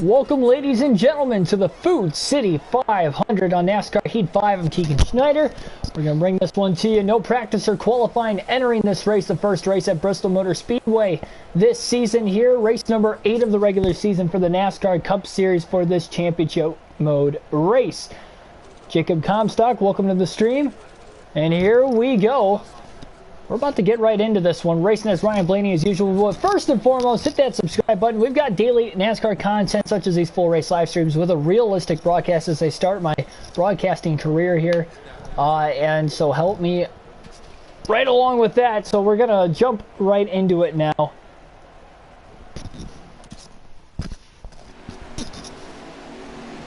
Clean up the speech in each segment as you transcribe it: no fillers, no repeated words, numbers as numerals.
Welcome, ladies and gentlemen, to the Food City 500 on NASCAR Heat 5. I'm Keegan Schneider. We're going to bring this one to you. No practice or qualifying entering this race, the first race at Bristol Motor Speedway this season here. Race number 8 of the regular season for the NASCAR Cup Series for this championship mode race. Jacob Comstock, welcome to the stream. And here we go. We're about to get right into this one. Racing as Ryan Blaney as usual. But first and foremost, hit that subscribe button. We've got daily NASCAR content such as these full race live streams with a realistic broadcast as I start my broadcasting career here. And so help me right along with that. So we're going to jump right into it now.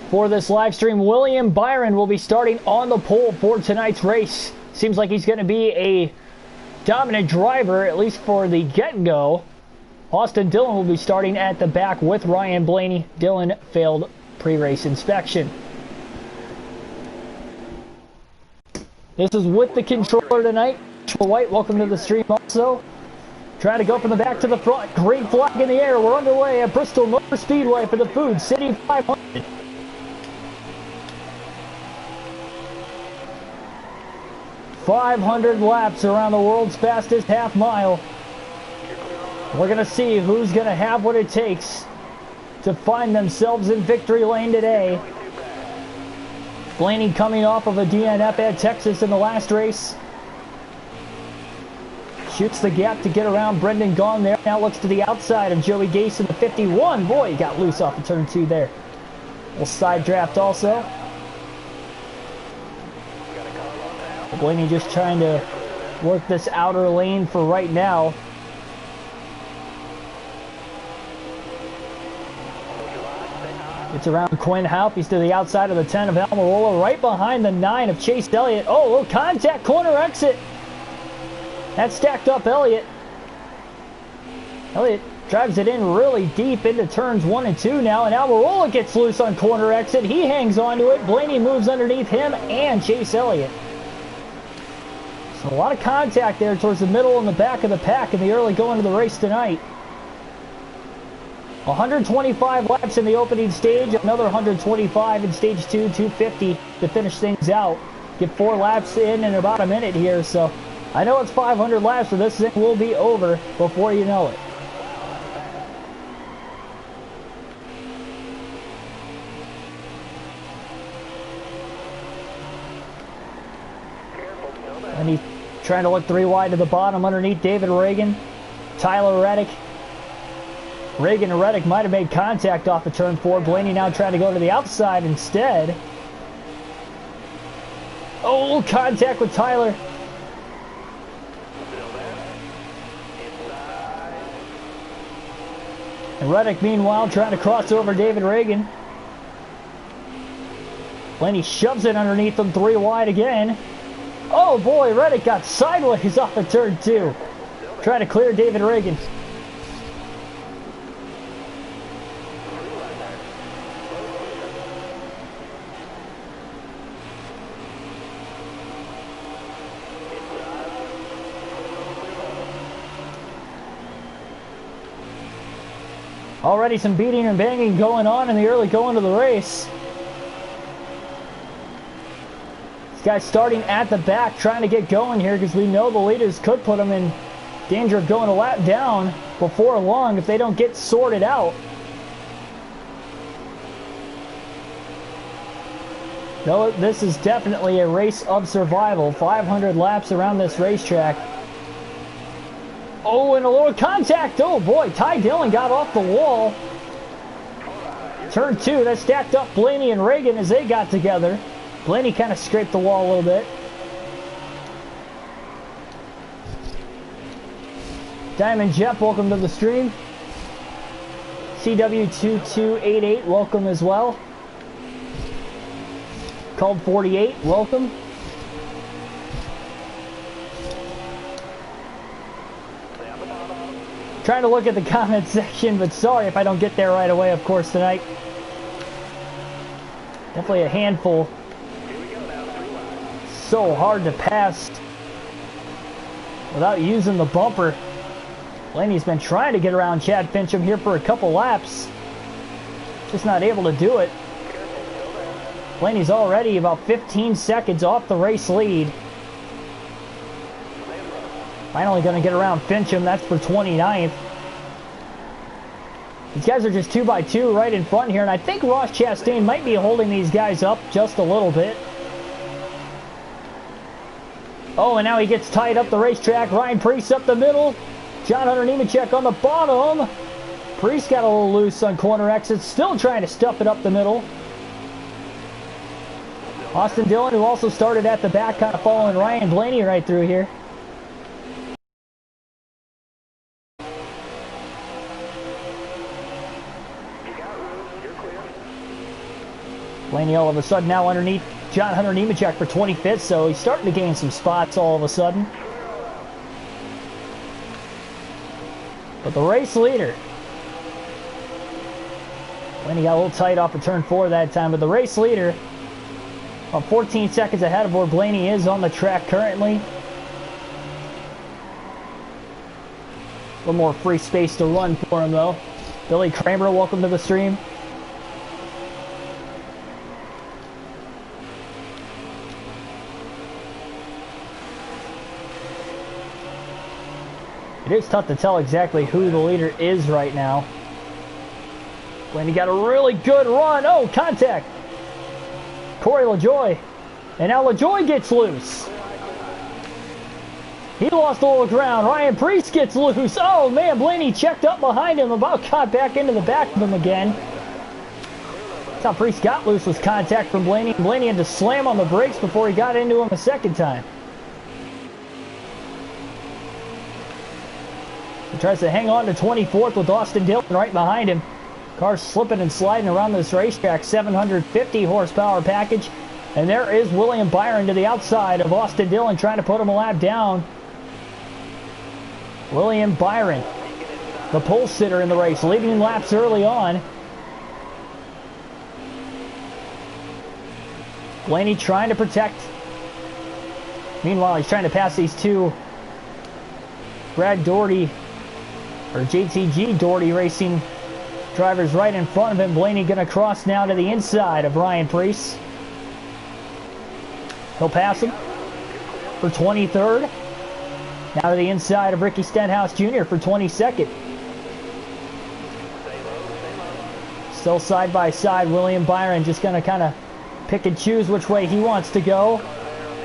For this live stream, William Byron will be starting on the pole for tonight's race. Seems like he's going to be a dominant driver, at least for the get-go. Austin Dillon will be starting at the back with Ryan Blaney. Dillon failed pre-race inspection. This is with the controller tonight. White, welcome to the stream also. Trying to go from the back to the front. Great flag in the air. We're underway at Bristol Motor Speedway for the Food City 500. .500 laps around the world's fastest half mile. We're going to see who's going to have what it takes to find themselves in victory lane today. Blaney coming off of a DNF at Texas in the last race. Shoots the gap to get around Brendan Gaughan there. Now looks to the outside of Joey Gase in the 51. Boy, he got loose off of turn 2 there. Little side draft also. Blaney just trying to work this outer lane for right now. It's around Quinn Houff. He's to the outside of the 10 of Almirola, right behind the 9 of Chase Elliott. Oh, little contact, corner exit. That stacked up Elliott. Elliott drives it in really deep into turns 1 and 2 now, and Almirola gets loose on corner exit. He hangs onto it. Blaney moves underneath him and Chase Elliott. So a lot of contact there towards the middle and the back of the pack in the early going of the race tonight. 125 laps in the opening stage, another 125 in stage 2, 250 to finish things out. Get 4 laps in about a minute here, so I know it's 500 laps, but this thing will be over before you know it. And he's trying to look 3 wide to the bottom underneath David Reagan, Tyler Reddick. Reagan and Reddick might have made contact off of turn 4. Blaney now trying to go to the outside instead. Oh, contact with Tyler. And Reddick, meanwhile, trying to cross over David Reagan. Blaney shoves it underneath them 3 wide again. Oh boy, Reddick got sideways off of turn 2. Trying to clear David Reagan. Already some beating and banging going on in the early going of the race. This guy's starting at the back, trying to get going here because we know the leaders could put them in danger of going a lap down before long if they don't get sorted out. Though this is definitely a race of survival. 500 laps around this racetrack. Oh, and a little contact. Oh boy, Ty Dillon got off the wall. Turn 2, that stacked up Blaney and Reagan as they got together. Blaney kind of scraped the wall a little bit. Diamond Jeff, welcome to the stream. CW2288, welcome as well. Called 48, welcome. Trying to look at the comment section, but sorry if I don't get there right away, of course, tonight. Definitely a handful. So hard to pass without using the bumper. Blaney's been trying to get around Chad Fincham here for a couple laps. Just not able to do it. Blaney's already about 15 seconds off the race lead. Finally going to get around Fincham. That's for 29th. These guys are just 2 by 2 right in front here, and I think Ross Chastain might be holding these guys up just a little bit. Oh, and now he gets tied up the racetrack. Ryan Preece up the middle. John Hunter Nemechek on the bottom. Preece got a little loose on corner exits, still trying to stuff it up the middle. Austin Dillon, who also started at the back, kind of following Ryan Blaney right through here. Blaney all of a sudden now underneath John Hunter Nemechek for 25th, so he's starting to gain some spots all of a sudden. But the race leader, Blaney got a little tight off of turn 4 that time, but the race leader, about 14 seconds ahead of where Blaney is on the track currently. A little more free space to run for him though. Billy Kramer, welcome to the stream. It is tough to tell exactly who the leader is right now. Blaney got a really good run. Oh, contact. Corey LaJoie. And now LaJoie gets loose. He lost a little ground. Ryan Preece gets loose. Oh, man, Blaney checked up behind him. About got back into the back of him again. That's how Preece got loose, was contact from Blaney. Blaney had to slam on the brakes before he got into him a second time. He tries to hang on to 24th with Austin Dillon right behind him. Car's slipping and sliding around this racetrack. 750 horsepower package. And there is William Byron to the outside of Austin Dillon, trying to put him a lap down. William Byron, the pole sitter in the race, leading laps early on. Blaney trying to protect. Meanwhile, he's trying to pass these two Brad Doherty, or JTG Doherty Racing drivers right in front of him. Blaney going to cross now to the inside of Ryan Preece. He'll pass him for 23rd. Now to the inside of Ricky Stenhouse Jr. for 22nd. Still side by side, William Byron just going to kind of pick and choose which way he wants to go.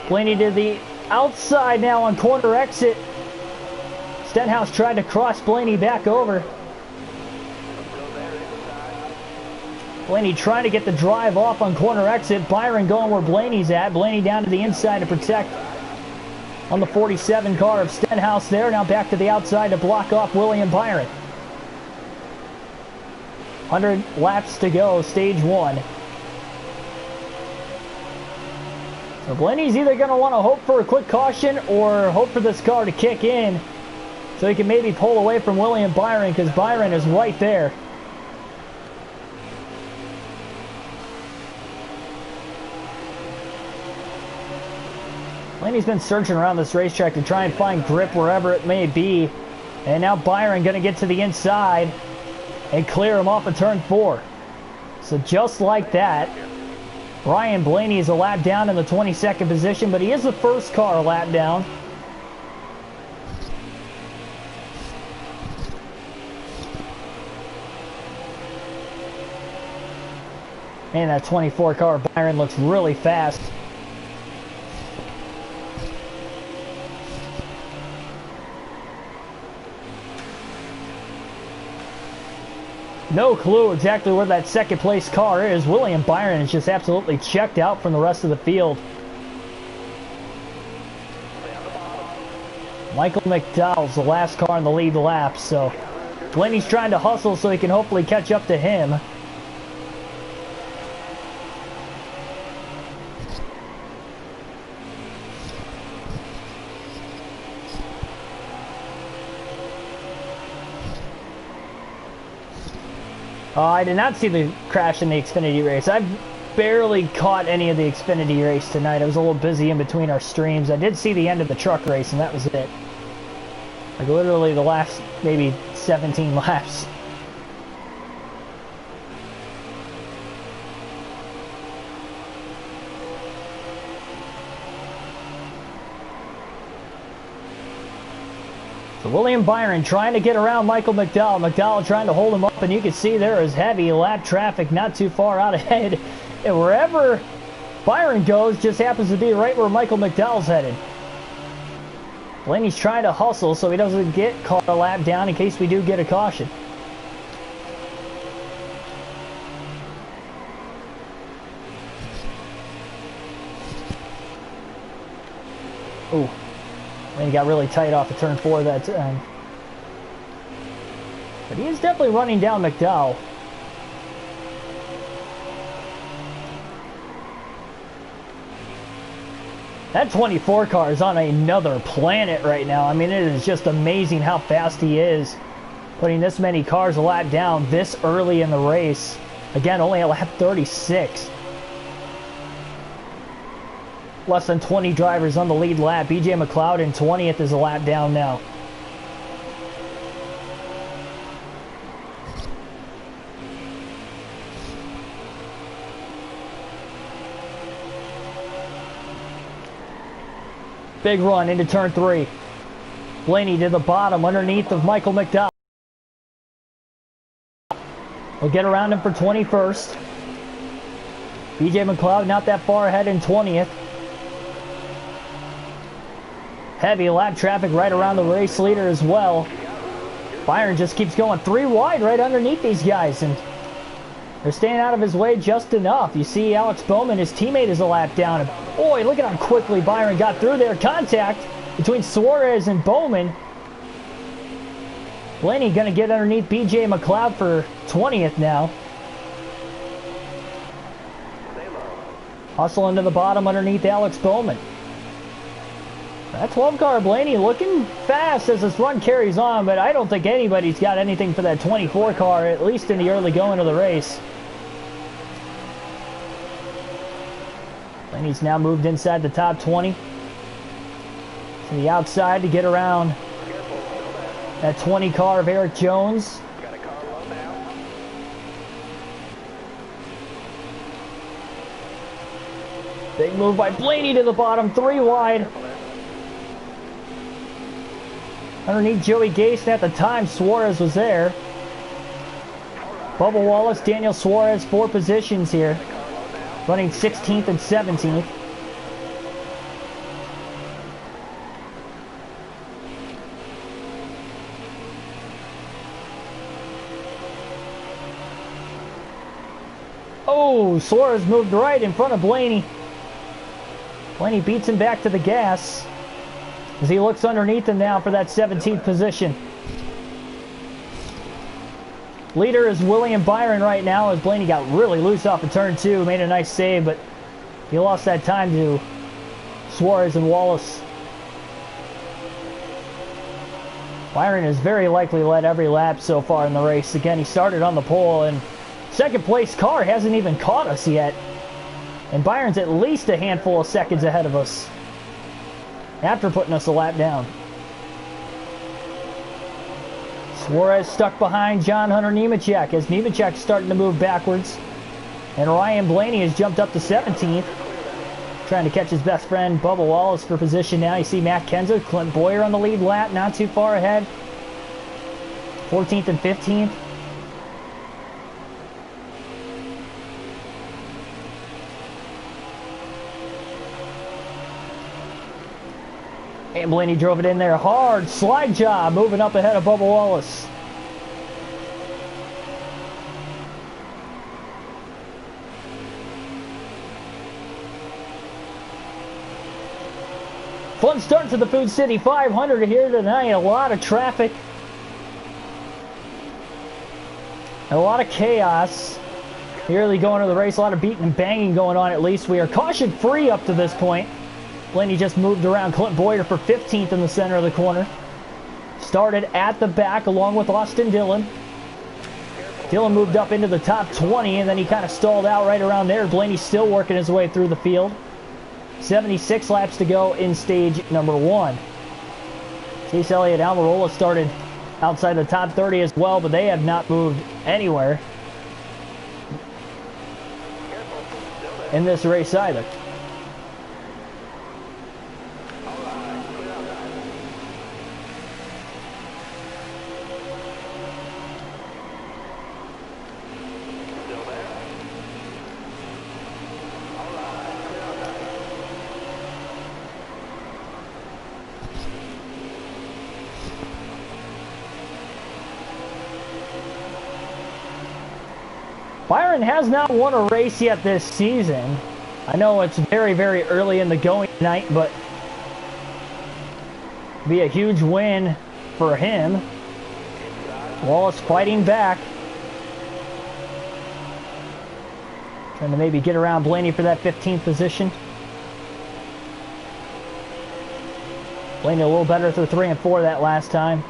Blaney to the outside now on corner exit. Stenhouse tried to cross Blaney back over. Blaney trying to get the drive off on corner exit. Byron going where Blaney's at. Blaney down to the inside to protect on the 47 car of Stenhouse there. Now back to the outside to block off William Byron. 100 laps to go, stage 1. So Blaney's either going to want to hope for a quick caution or hope for this car to kick in so he can maybe pull away from William Byron, because Byron is right there. Blaney's been searching around this racetrack to try and find grip wherever it may be. And now Byron going to get to the inside and clear him off of turn 4. So just like that, Ryan Blaney is a lap down in the 22nd position, but he is the first car a lap down. Man, that 24 car Byron looks really fast. No clue exactly where that second place car is. William Byron is just absolutely checked out from the rest of the field. Michael McDowell's the last car in the lead lap, so Blaney's trying to hustle so he can hopefully catch up to him. I did not see the crash in the Xfinity race. I barely caught any of the Xfinity race tonight. I was a little busy in between our streams. I did see the end of the truck race, and that was it. Like literally the last maybe 17 laps. So William Byron trying to get around Michael McDowell. McDowell trying to hold him up, and you can see there is heavy lap traffic not too far out ahead. And wherever Byron goes just happens to be right where Michael McDowell's headed. Blaney's trying to hustle so he doesn't get caught a lap down in case we do get a caution. Ooh. And he got really tight off of turn 4 that time. But he is definitely running down McDowell. That 24 car is on another planet right now. I mean, it is just amazing how fast he is. Putting this many cars a lap down this early in the race. Again, only at lap 36. Less than 20 drivers on the lead lap. BJ McLeod in 20th is a lap down now. Big run into turn 3. Blaney to the bottom underneath of Michael McDowell. We'll get around him for 21st. BJ McLeod not that far ahead in 20th. Heavy lap traffic right around the race leader as well. Byron just keeps going 3 wide right underneath these guys, and they're staying out of his way just enough. You see Alex Bowman, his teammate, is a lap down. And boy, look at how quickly Byron got through there. Contact between Suarez and Bowman. Blaney going to get underneath BJ McLeod for 20th now. Hustle into the bottom underneath Alex Bowman. That 12 car Blaney looking fast as this run carries on, but I don't think anybody's got anything for that 24 car, at least in the early going of the race. Blaney's now moved inside the top 20. To the outside to get around that 20 car of Eric Jones. Big move by Blaney to the bottom, 3 wide. Underneath Joey Gase, at the time Suarez was there. Bubba Wallace, Daniel Suarez, 4 positions here. Running 16th and 17th. Oh, Suarez moved right in front of Blaney. Blaney beats him back to the gas as he looks underneath him now for that 17th position. Leader is William Byron right now as Blaney got really loose off of turn 2. Made a nice save, but he lost that time to Suarez and Wallace. Byron has very likely led every lap so far in the race. Again, he started on the pole, and second place car hasn't even caught us yet. And Byron's at least a handful of seconds ahead of us after putting us a lap down. Suarez stuck behind John Hunter Nemechek as Nemechek's starting to move backwards. And Ryan Blaney has jumped up to 17th. Trying to catch his best friend Bubba Wallace for position now. You see Matt Kenseth, Clint Boyer on the lead lap, not too far ahead. 14th and 15th. And Blaney drove it in there hard. Slide job moving up ahead of Bubba Wallace. Fun start to the Food City 500 here tonight. A lot of traffic. And a lot of chaos. Early going to the race. A lot of beating and banging going on at least. We are caution free up to this point. Blaney just moved around Clint Boyer for 15th in the center of the corner. Started at the back along with Austin Dillon. Dillon moved up into the top 20 and then he kind of stalled out right around there. Blaney's still working his way through the field. 76 laps to go in stage number 1. Chase Elliott Almirola started outside the top 30 as well, but they have not moved anywhere in this race either. Byron has not won a race yet this season. I know it's very, very early in the going tonight, but be a huge win for him. Wallace fighting back. Trying to maybe get around Blaney for that 15th position. Blaney a little better through 3 and 4 that last time.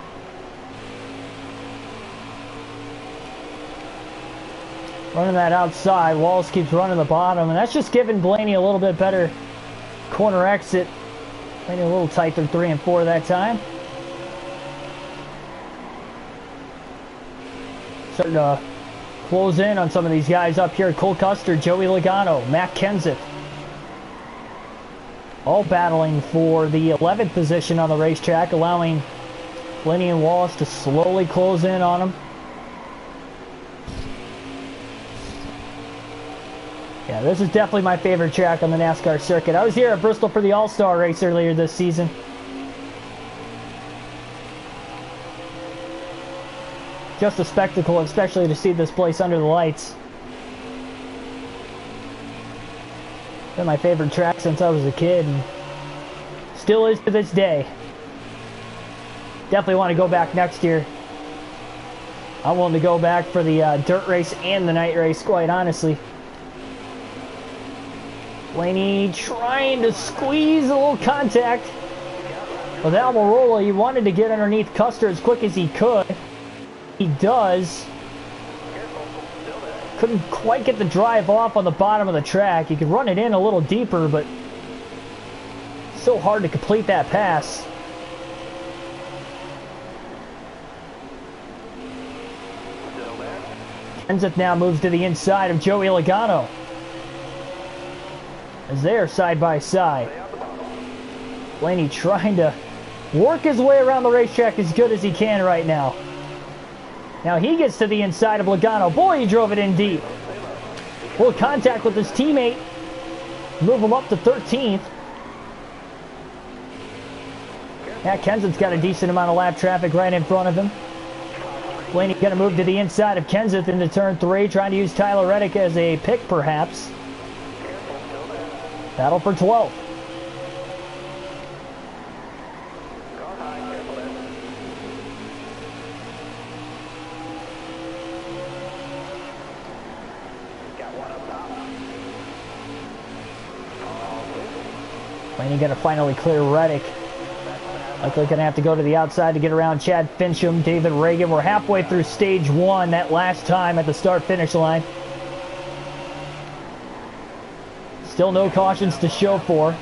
Running that outside. Wallace keeps running the bottom, and that's just giving Blaney a little bit better corner exit. Blaney a little tight through 3 and 4 that time. Starting to close in on some of these guys up here. Cole Custer, Joey Logano, Matt Kenseth. All battling for the 11th position on the racetrack, allowing Blaney and Wallace to slowly close in on them. Yeah, this is definitely my favorite track on the NASCAR circuit. I was here at Bristol for the All-Star race earlier this season. Just a spectacle, especially to see this place under the lights. Been my favorite track since I was a kid, and still is to this day. Definitely want to go back next year. I'm willing to go back for the dirt race and the night race, quite honestly. Blaney trying to squeeze a little contact with Almirola. He wanted to get underneath Custer as quick as he could. He does. Couldn't quite get the drive off on the bottom of the track. He could run it in a little deeper, but so hard to complete that pass. Kenseth now moves to the inside of Joey Logano, as they are side by side. Blaney trying to work his way around the racetrack as good as he can right now. Now he gets to the inside of Logano. Boy, he drove it in deep. Full contact with his teammate. Move him up to 13th. Matt Kenseth's got a decent amount of lap traffic right in front of him. Blaney going to move to the inside of Kenseth into turn 3, trying to use Tyler Reddick as a pick, perhaps. Battle for 12th. Blaney going to finally clear Reddick. Likely going to have to go to the outside to get around Chad Fincham, David Reagan. We're halfway through stage 1 that last time at the start-finish line. Still no cautions to show for.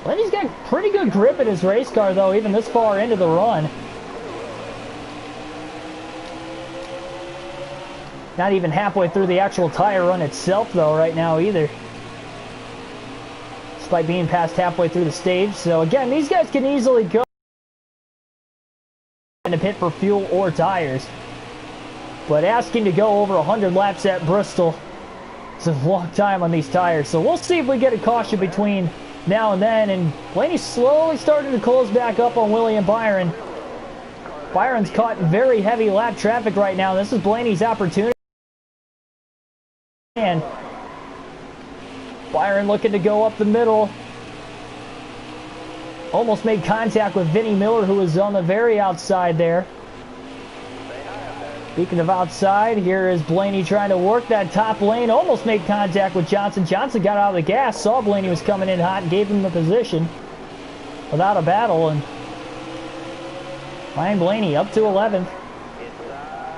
Blaney's got pretty good grip in his race car, though, even this far into the run. Not even halfway through the actual tire run itself, though, right now either. Despite being past halfway through the stage. So, again, these guys can easily go in the pit for fuel or tires. But asking to go over 100 laps at Bristol is a long time on these tires. So we'll see if we get a caution between now and then. And Blaney's slowly starting to close back up on William Byron. Byron's caught very heavy lap traffic right now. This is Blaney's opportunity. And Byron looking to go up the middle. Almost made contact with Vinnie Miller, who was on the very outside there. Speaking of outside, here is Blaney trying to work that top lane. Almost made contact with Johnson. Johnson got out of the gas, saw Blaney was coming in hot, and gave him the position without a battle. And Ryan Blaney up to 11th.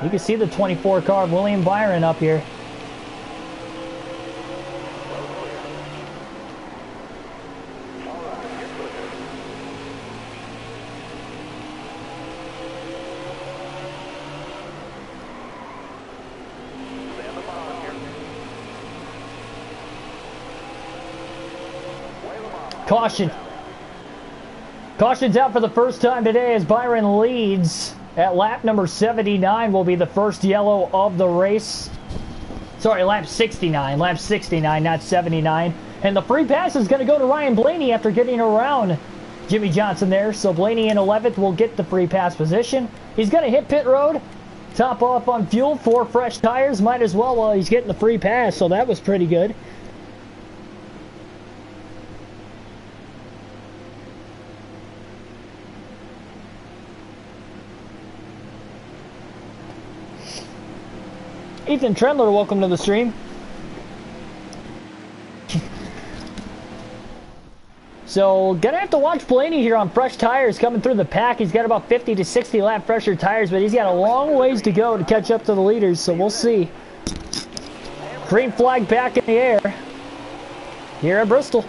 You can see the 24 car of William Byron up here. Caution. Caution's out for the first time today as Byron leads at lap number 79. Will be the first yellow of the race. Sorry, lap 69. Lap 69, not 79. And the free pass is going to go to Ryan Blaney after getting around Jimmy Johnson there. So Blaney in 11th will get the free pass position. He's going to hit pit road. Top off on fuel, 4 fresh tires. Might as well while he's getting the free pass, so that was pretty good. Ethan Trendler, welcome to the stream. So, gonna have to watch Blaney here on fresh tires coming through the pack. He's got about 50 to 60 lap fresher tires, but he's got a long ways to go to catch up to the leaders, so we'll see. Green flag back in the air here at Bristol.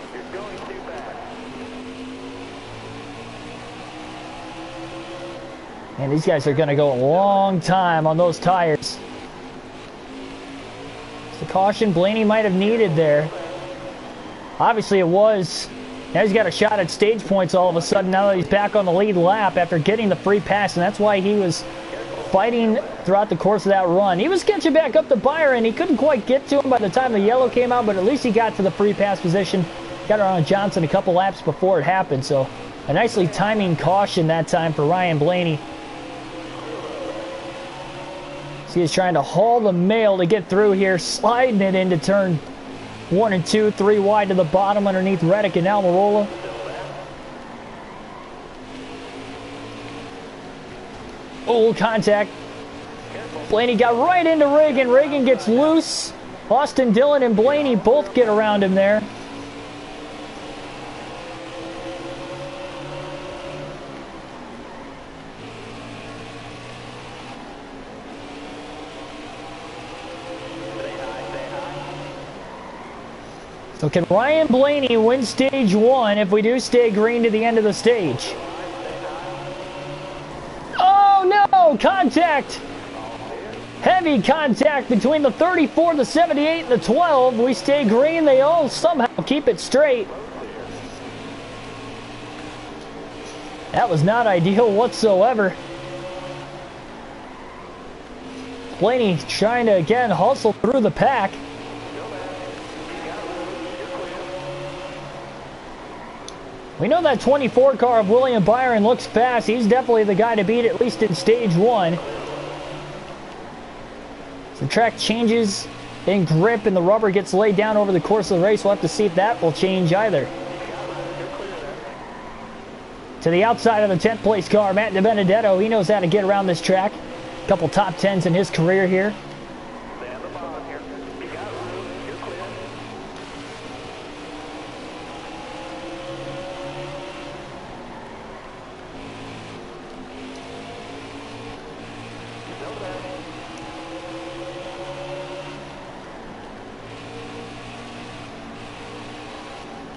And these guys are gonna go a long time on those tires. It's the caution Blaney might have needed there. Obviously it was. Now he's got a shot at stage points all of a sudden now that he's back on the lead lap after getting the free pass, and that's why he was fighting throughout the course of that run. He was catching back up to Byron. He couldn't quite get to him by the time the yellow came out, but at least he got to the free pass position. Got around Johnson a couple laps before it happened, so a nicely timing caution that time for Ryan Blaney. So he's trying to haul the mail to get through here, sliding it into turn 1 and 2, 3 wide to the bottom underneath Reddick and Almirola. Oh, contact. Blaney got right into Reagan. Reagan gets loose. Austin Dillon and Blaney both get around him there. So can Ryan Blaney win stage 1 if we do stay green to the end of the stage? Oh no! Contact! Heavy contact between the 34, the 78, and the 12. We stay green. They all somehow keep it straight. That was not ideal whatsoever. Blaney trying to again hustle through the pack. We know that 24 car of William Byron looks fast. He's definitely the guy to beat, at least in stage 1. The track changes in grip and the rubber gets laid down over the course of the race. We'll have to see if that will change either. To the outside of the 10th place car, Matt DiBenedetto. He knows how to get around this track. A couple top 10s in his career here.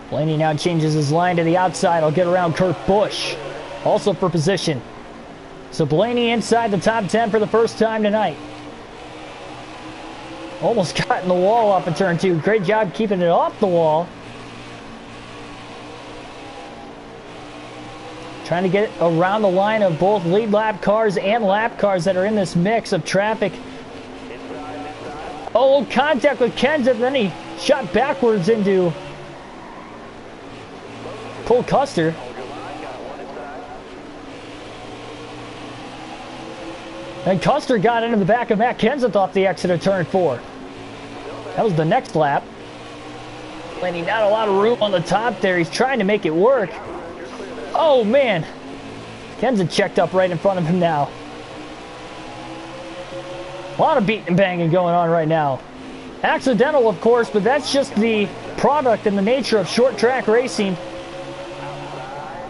Blaney now changes his line to the outside. I'll get around Kurt Busch, also for position. So Blaney inside the top 10 for the first time tonight. Almost got in the wall off of turn 2. Great job keeping it off the wall. Trying to get around the line of both lead lap cars and lap cars that are in this mix of traffic. Oh, contact with Kenseth, then he shot backwards into Cole Custer. And Custer got into the back of Matt Kenseth off the exit of turn 4. That was the next lap. Blaney not a lot of room on the top there. He's trying to make it work. Oh man. Kenseth checked up right in front of him now. A lot of beating and banging going on right now. Accidental, of course, but that's just the product and the nature of short track racing.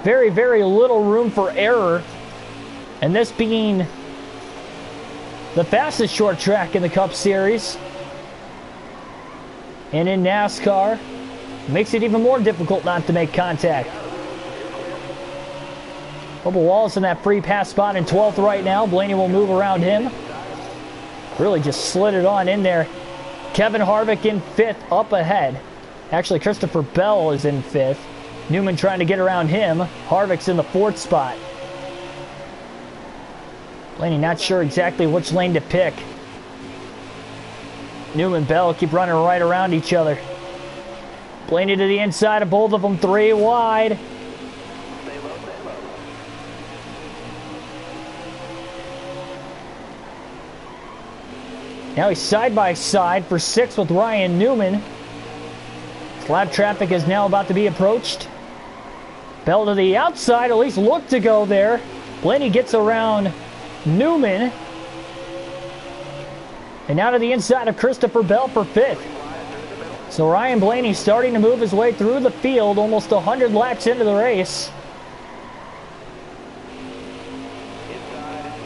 Very, very little room for error. And this being the fastest short track in the Cup Series and in NASCAR, makes it even more difficult not to make contact. Bubba Wallace in that free pass spot in 12th right now. Blaney will move around him. Really just slid it on in there. Kevin Harvick in 5th, up ahead. Actually, Christopher Bell is in 5th. Newman trying to get around him. Harvick's in the 4th spot. Blaney not sure exactly which lane to pick. Newman and Bell keep running right around each other. Blaney to the inside of both of them, 3 wide. Now he's side by side for 6th with Ryan Newman. Lap traffic is now about to be approached. Bell to the outside, at least looked to go there. Blaney gets around Newman. And now to the inside of Christopher Bell for 5th. So Ryan Blaney starting to move his way through the field, almost 100 laps into the race.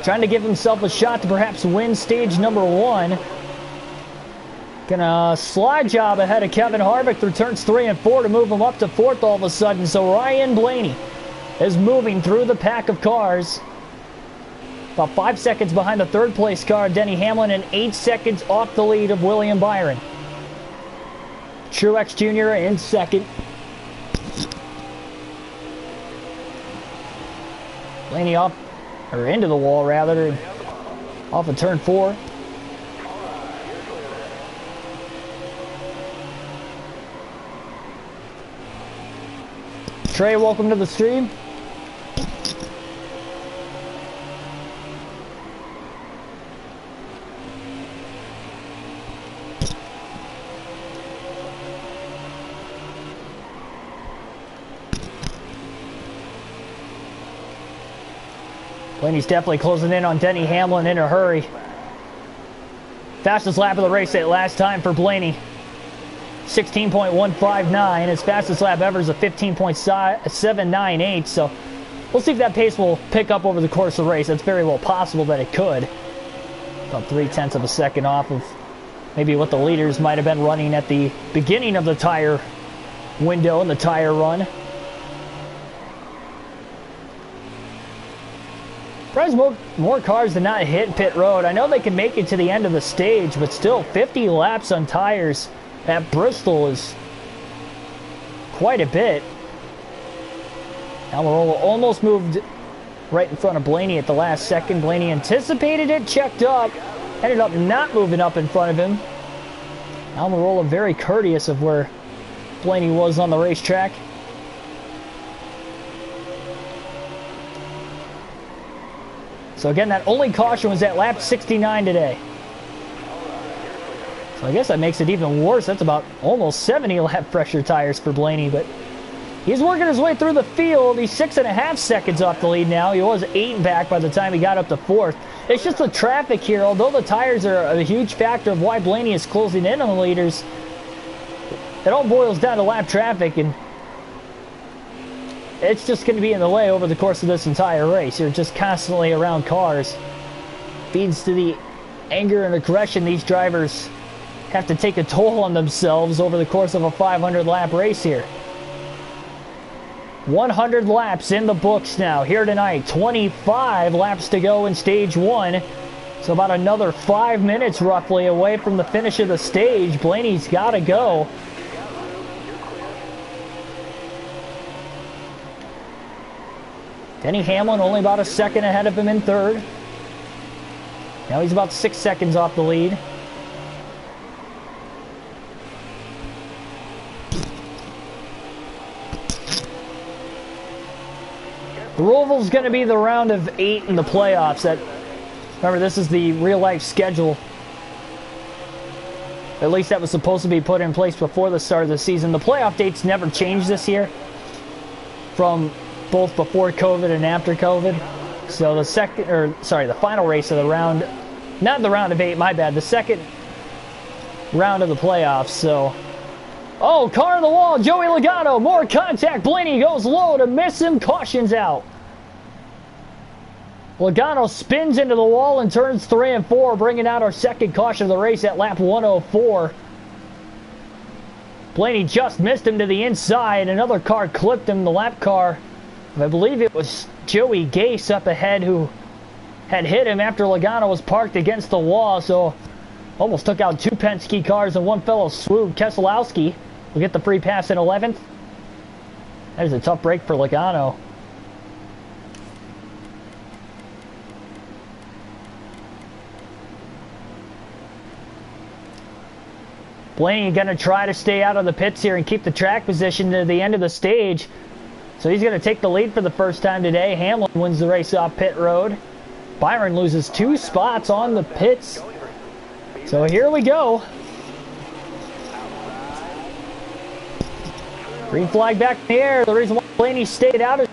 Trying to give himself a shot to perhaps win stage number 1. Gonna slide job ahead of Kevin Harvick through turns 3 and 4 to move him up to 4th all of a sudden. So Ryan Blaney is moving through the pack of cars. About 5 seconds behind the 3rd place car, Denny Hamlin, and 8 seconds off the lead of William Byron. Truex Jr. in 2nd. Blaney off, or into the wall rather, off of turn 4. Trey, welcome to the stream. Blaney's definitely closing in on Denny Hamlin in a hurry. Fastest lap of the race at last time for Blaney. 16.159. His fastest lap ever is a 15.798. So we'll see if that pace will pick up over the course of the race. It's very well possible that it could. About 0.3 of a second off of maybe what the leaders might have been running at the beginning of the tire window and the tire run. Surprised more cars did not hit pit road. I know they can make it to the end of the stage, but still 50 laps on tires at Bristol is quite a bit. Almirola almost moved right in front of Blaney at the last second. Blaney anticipated it, checked up, ended up not moving up in front of him. Almirola very courteous of where Blaney was on the racetrack. So again, that only caution was at lap 69 today. So I guess that makes it even worse. That's about almost 70 lap pressure tires for Blaney, but he's working his way through the field. He's 6.5 seconds off the lead now. He was 8 back by the time he got up to 4th. It's just the traffic here. Although the tires are a huge factor of why Blaney is closing in on the leaders, it all boils down to lap traffic, and it's just going to be in the way over the course of this entire race. You're just constantly around cars. Feeds to the anger and aggression these drivers have to take a toll on themselves over the course of a 500 lap race here. 100 laps in the books now here tonight. 25 laps to go in stage 1. So about another 5 minutes roughly away from the finish of the stage. Blaney's got to go. Denny Hamlin only about a second ahead of him in 3rd. Now he's about 6 seconds off the lead. The Roval's going to be the round of 8 in the playoffs. Remember, this is the real-life schedule. At least that was supposed to be put in place before the start of the season. The playoff dates never changed this year from both before COVID and after COVID. So the final race of the round, not the round of 8, my bad, the second round of the playoffs. So, oh, car on the wall, Joey Logano, more contact, Blaney goes low to miss him, cautions out. Logano spins into the wall in turns 3 and 4, bringing out our second caution of the race at lap 104. Blaney just missed him to the inside. Another car clipped him, the lap car. I believe it was Joey Gase up ahead who had hit him after Logano was parked against the wall. So almost took out 2 Penske cars in one fellow swoop. Keselowski will get the free pass in 11th. That is a tough break for Logano. Blaney going to try to stay out of the pits here and keep the track position to the end of the stage. So he's going to take the lead for the first time today. Hamlin wins the race off pit road. Byron loses 2 spots on the pits. So here we go. Green flag back in the air. The reason why Blaney stayed out is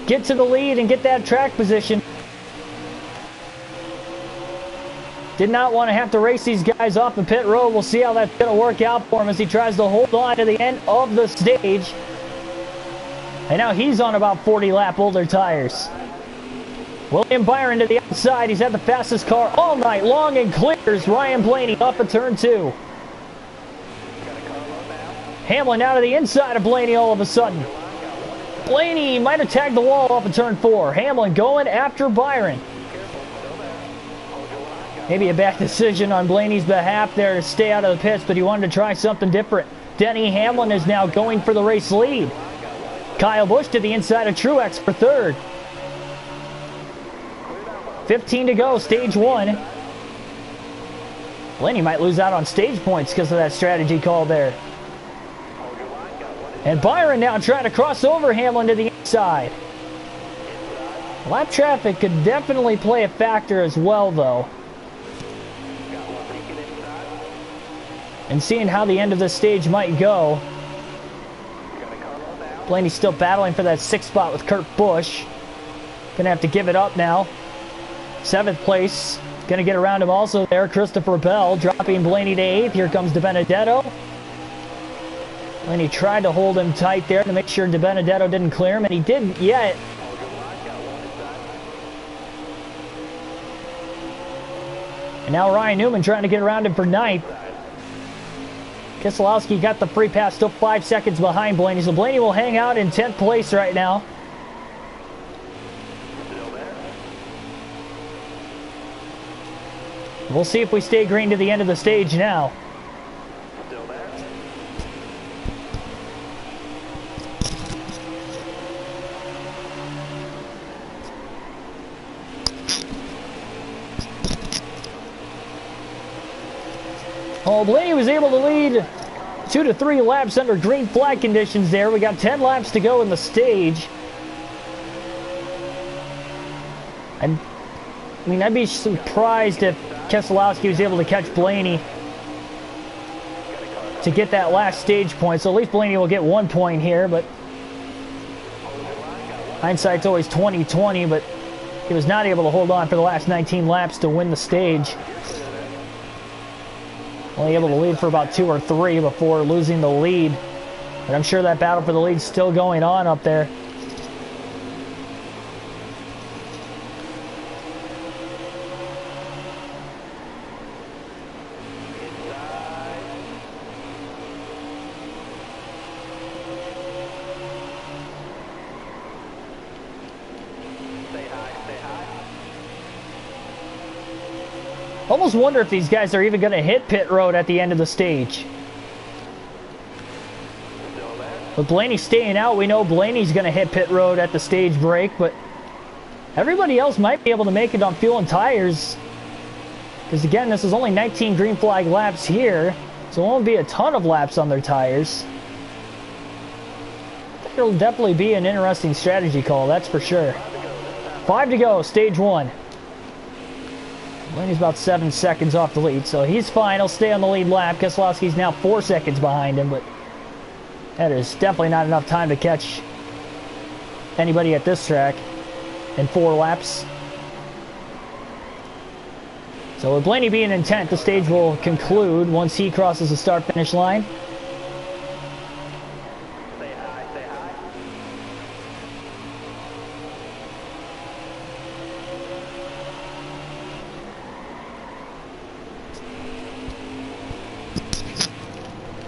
get to the lead and get that track position. Did not want to have to race these guys off the pit road. We'll see how that's going to work out for him as he tries to hold on to the end of the stage. And now he's on about 40 lap older tires. William Byron to the outside. He's had the fastest car all night long and clears Ryan Blaney off of turn 2. Hamlin out of the inside of Blaney all of a sudden. Blaney might have tagged the wall off of turn 4. Hamlin going after Byron. Maybe a bad decision on Blaney's behalf there to stay out of the pits, but he wanted to try something different. Denny Hamlin is now going for the race lead. Kyle Busch to the inside of Truex for third. 15 to go, stage 1. Blaney might lose out on stage points because of that strategy call there. And Byron now trying to cross over Hamlin to the inside. Lap traffic could definitely play a factor as well, though. And seeing how the end of this stage might go. Blaney's still battling for that 6th spot with Kurt Busch. Gonna have to give it up now. 7th place. Gonna get around him also there. Christopher Bell dropping Blaney to 8th. Here comes DiBenedetto. Blaney tried to hold him tight there to make sure DiBenedetto didn't clear him, and he didn't yet. And now Ryan Newman trying to get around him for 9th. Keselowski got the free pass, still 5 seconds behind Blaney, so Blaney will hang out in 10th place right now. We'll see if we stay green to the end of the stage now. Oh, Blaney was able to lead 2 to 3 laps under green flag conditions there. We got 10 laps to go in the stage. And I mean, I'd be surprised if Keselowski was able to catch Blaney to get that last stage point. So at least Blaney will get 1 point here, but hindsight's always 20/20, but he was not able to hold on for the last 19 laps to win the stage. Only able to lead for about 2 or 3 before losing the lead. But I'm sure that battle for the lead's still going on up there. Almost wonder if these guys are even going to hit pit road at the end of the stage. With Blaney staying out, we know Blaney's going to hit pit road at the stage break, but everybody else might be able to make it on fuel and tires. Because again, this is only 19 green flag laps here, so it won't be a ton of laps on their tires. It'll definitely be an interesting strategy call, that's for sure. 5 to go, stage 1. Blaney's about 7 seconds off the lead, so he's fine. He'll stay on the lead lap. Keselowski's now 4 seconds behind him, but that is definitely not enough time to catch anybody at this track in 4 laps. So with Blaney being in 10th, the stage will conclude once he crosses the start-finish line.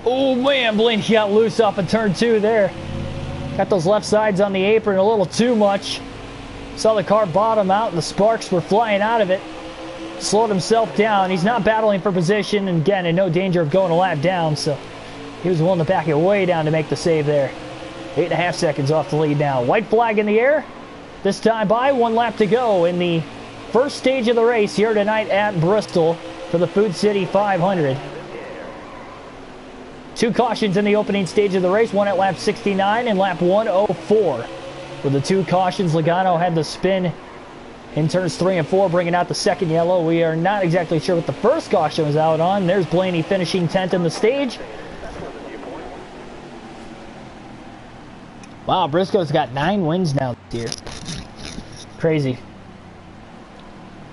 Oh man, Blaney got loose off of turn 2 there. Got those left sides on the apron a little too much. Saw the car bottom out and the sparks were flying out of it. Slowed himself down. He's not battling for position, and again, in no danger of going a lap down, so he was willing to back it way down to make the save there. 8.5 seconds off the lead now. White flag in the air. This time by 1 lap to go in the first stage of the race here tonight at Bristol for the Food City 500. 2 cautions in the opening stage of the race, one at lap 69 and lap 104. With the 2 cautions, Logano had the spin In turns 3 and 4, bringing out the second yellow. We are not exactly sure what the first caution was out on. There's Blaney finishing 10th in the stage. Wow, Briscoe's got 9 wins now this year. Crazy.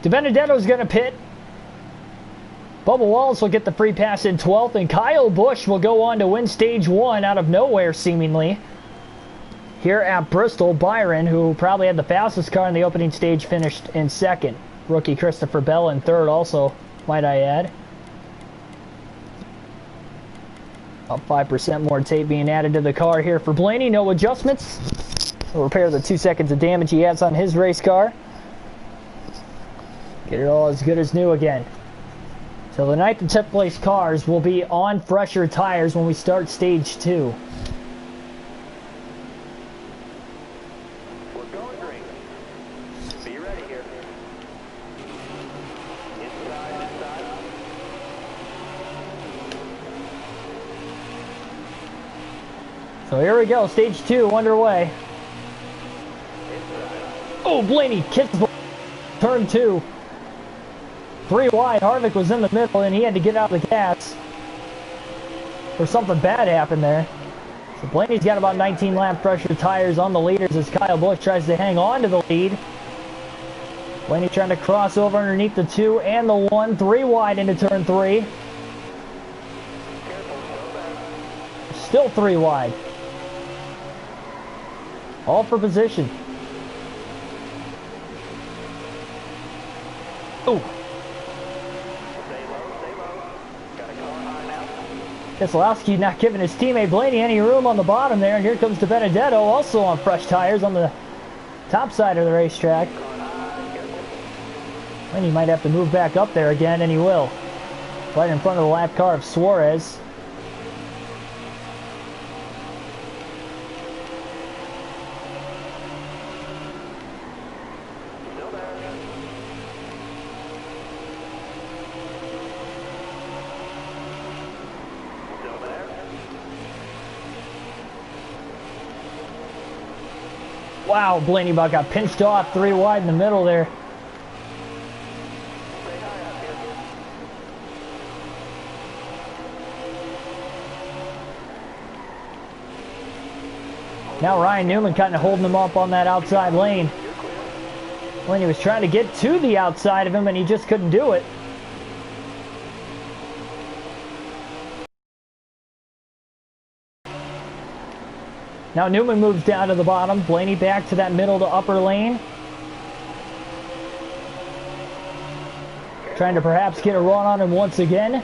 DiBenedetto's going to pit. Bubba Wallace will get the free pass in 12th, and Kyle Busch will go on to win stage 1 out of nowhere, seemingly. Here at Bristol, Byron, who probably had the fastest car in the opening stage, finished in 2nd. Rookie Christopher Bell in 3rd also, might I add. About 5% more tape being added to the car here for Blaney. No adjustments. He'll repair the 2 seconds of damage he has on his race car. Get it all as good as new again. So the 9th and 10th place cars will be on fresher tires when we start stage 2. We're going green. Be ready here. Inside. So here we go, stage 2 underway. Oh, Blaney kicks the turn 2. 3 wide, Harvick was in the middle and he had to get out of the gas. Or something bad happened there. So Blaney's got about 19 lap pressure tires on the leaders as Kyle Busch tries to hang on to the lead. Blaney trying to cross over underneath the 2 and the 1. 3 wide into turn 3. Still 3 wide. All for position. Oh. Keselowski not giving his teammate Blaney any room on the bottom there, and here comes DiBenedetto also on fresh tires on the top side of the racetrack. Blaney might have to move back up there again, and he will. Right in front of the lap car of Suarez. Wow, Blaney about got pinched off 3 wide in the middle there. Now Ryan Newman kind of holding him up on that outside lane. Blaney was trying to get to the outside of him and he just couldn't do it. Now Newman moves down to the bottom. Blaney back to that middle to upper lane. Trying to perhaps get a run on him once again.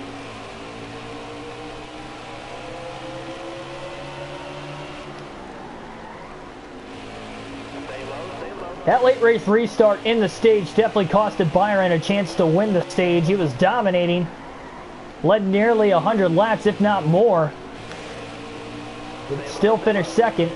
That late race restart in the stage definitely costed Byron a chance to win the stage. He was dominating. Led nearly 100 laps, if not more. But still finished 2nd.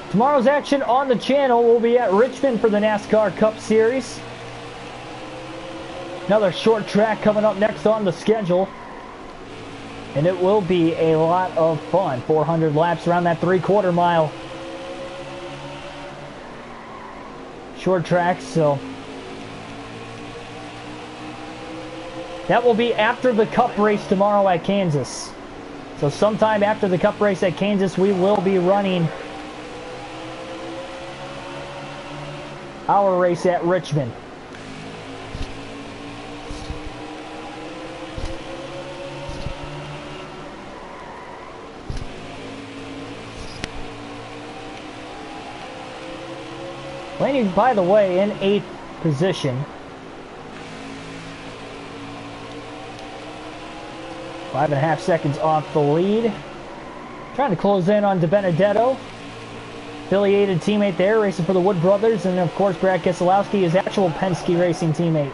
Tomorrow's action on the channel will be at Richmond for the NASCAR Cup Series. Another short track coming up next on the schedule. And it will be a lot of fun. 400 laps around that 3/4 mile. Short track, so that will be after the Cup race tomorrow at Kansas. So sometime after the Cup race at Kansas, we will be running our race at Richmond. Blaney, by the way, in 8th position. 5.5 seconds off the lead. Trying to close in on DiBenedetto. Affiliated teammate there, racing for the Wood Brothers, and of course Brad Keselowski, his actual Penske Racing teammate.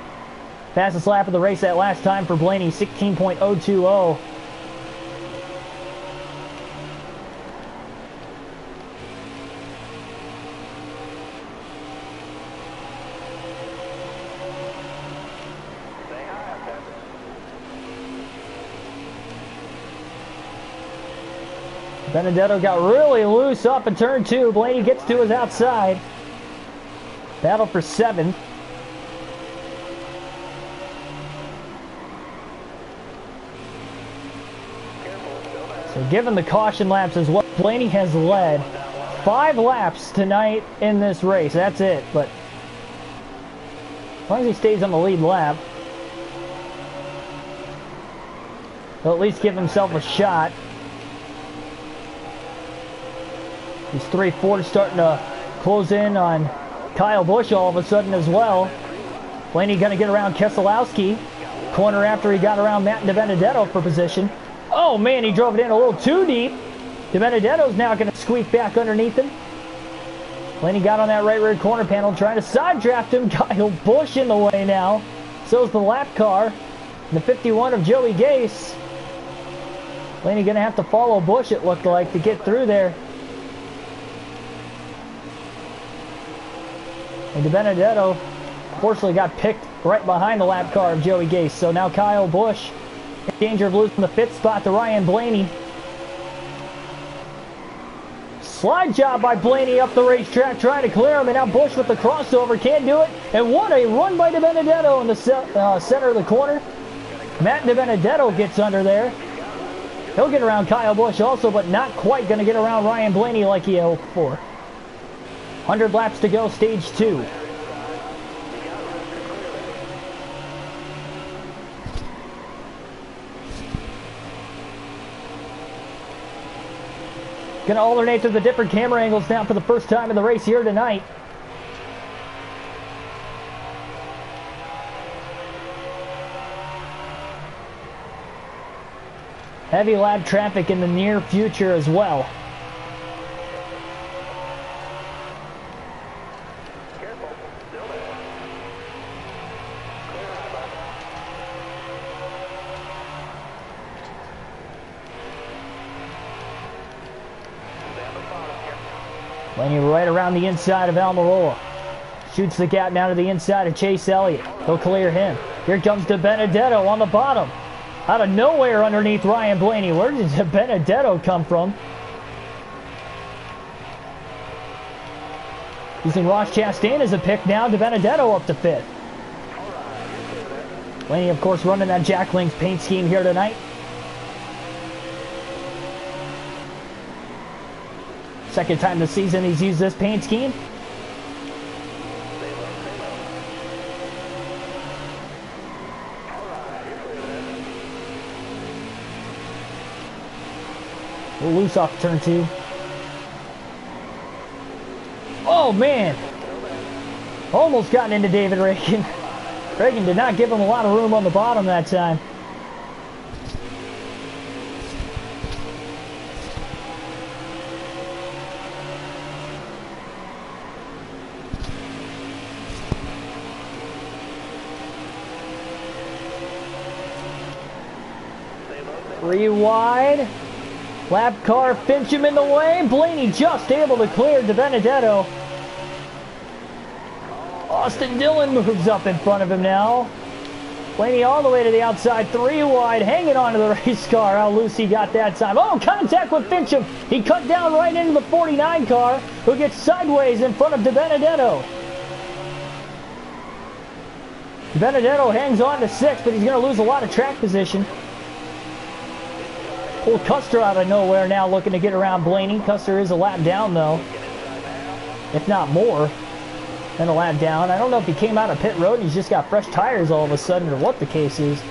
Fastest lap of the race that last time for Blaney, 16.020. Benedetto got really loose up in turn 2. Blaney gets to his outside. Battle for 7th. So given the caution laps as well, Blaney has led 5 laps tonight in this race. That's it. But as long as he stays on the lead lap, he'll at least give himself a shot. These 3-4 starting to close in on Kyle Busch all of a sudden as well. Blaney going to get around Keselowski. Corner after he got around Matt DiBenedetto for position. Oh man, he drove it in a little too deep. DiBenedetto's now going to squeak back underneath him. Blaney got on that right rear corner panel trying to side draft him. Kyle Busch in the way now. So's the lap car. And the 51 of Joey Gase. Blaney going to have to follow Busch, it looked like, to get through there. And DiBenedetto, fortunately, got picked right behind the lap car of Joey Gase. So now Kyle Busch in danger of losing the 5th spot to Ryan Blaney. Slide job by Blaney up the racetrack, trying to clear him. And now Busch with the crossover, can't do it. And what a run by DiBenedetto in the center of the corner. Matt DiBenedetto gets under there. He'll get around Kyle Busch also, but not quite going to get around Ryan Blaney like he hoped for. 100 laps to go, stage 2. Going to alternate through the different camera angles now for the first time in the race here tonight. Heavy lap traffic in the near future as well. Blaney right around the inside of Almirola. Shoots the gap down to the inside of Chase Elliott. He'll clear him. Here comes DiBenedetto on the bottom. Out of nowhere underneath Ryan Blaney. Where did DiBenedetto come from? Using Ross Chastain as a pick now. DiBenedetto up to 5th. Blaney, of course, running that Jack Link's paint scheme here tonight. Second time this season he's used this paint scheme. A little loose off turn 2. Oh man! Almost gotten into David Reagan. Reagan did not give him a lot of room on the bottom that time. Three wide. Lap car pinch him in the way. Blaney just able to clear DiBenedetto. Austin Dillon moves up in front of him now. Blaney all the way to the outside. 3 wide. Hanging onto the race car. How loose he got that time. Oh, contact with Fincham. He cut down right into the 49 car, who gets sideways in front of DiBenedetto. DiBenedetto hangs on to 6th, but he's going to lose a lot of track position. Pulled Custer out of nowhere now, looking to get around Blaney. Custer is a lap down, though. If not more than a lap down. I don't know if he came out of pit road and he's just got fresh tires all of a sudden, or what the case is.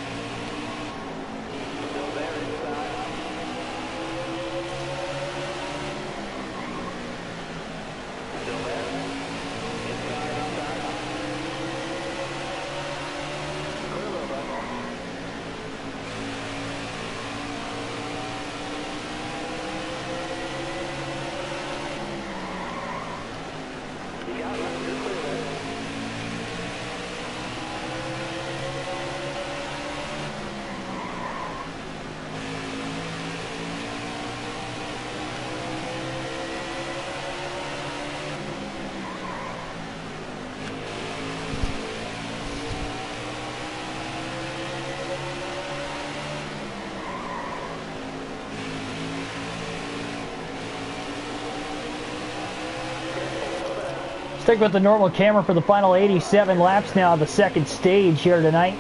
Stick with the normal camera for the final 87 laps now of the second stage here tonight.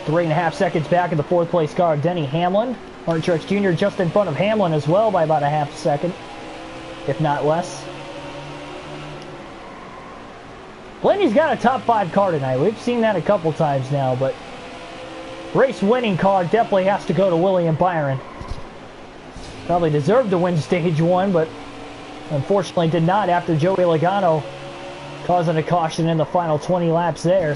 Three and a half seconds back in the fourth place car, Denny Hamlin. Martin Truex Jr. just in front of Hamlin as well by about a half a second, if not less. Blaney's got a top 5 car tonight. We've seen that a couple times now, but race winning car definitely has to go to William Byron. Probably deserved to win stage 1, but unfortunately did not after Joey Logano causing a caution in the final 20 laps there.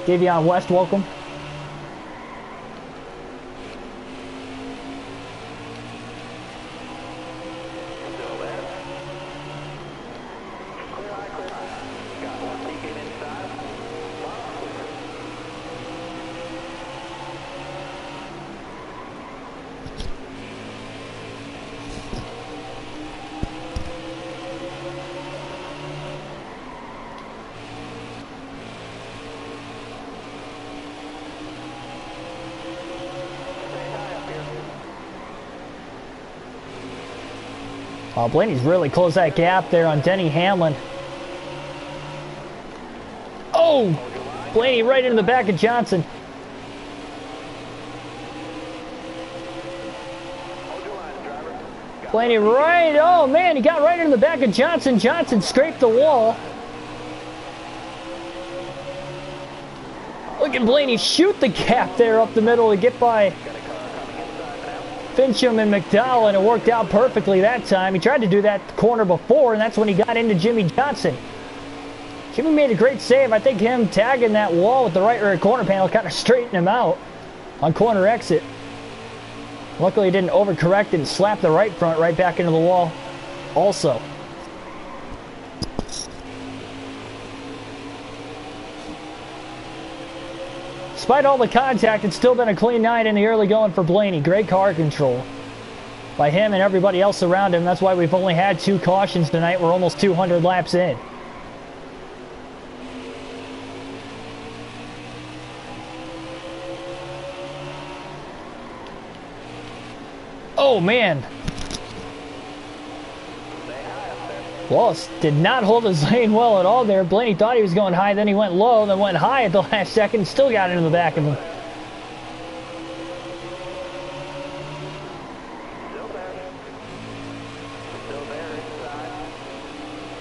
Davion West, welcome. Oh, Blaney's really closed that gap there on Denny Hamlin. Oh! Blaney right into the back of Johnson. Blaney right, oh man, he got right into the back of Johnson. Johnson scraped the wall. Look at Blaney shoot the gap there up the middle to get by Fincham and McDowell, and it worked out perfectly that time. He tried to do that corner before, and that's when he got into Jimmy Johnson. Jimmy made a great save. I think him tagging that wall with the right rear corner panel kind of straightened him out on corner exit. Luckily, he didn't overcorrect and slap the right front right back into the wall also. Despite all the contact, it's still been a clean night in the early going for Blaney. Great car control by him and everybody else around him. That's why we've only had 2 cautions tonight. We're almost 200 laps in. Oh, man. Wallace did not hold his lane well at all there. Blaney thought he was going high, then he went low, then went high at the last second, and still got into the back of him.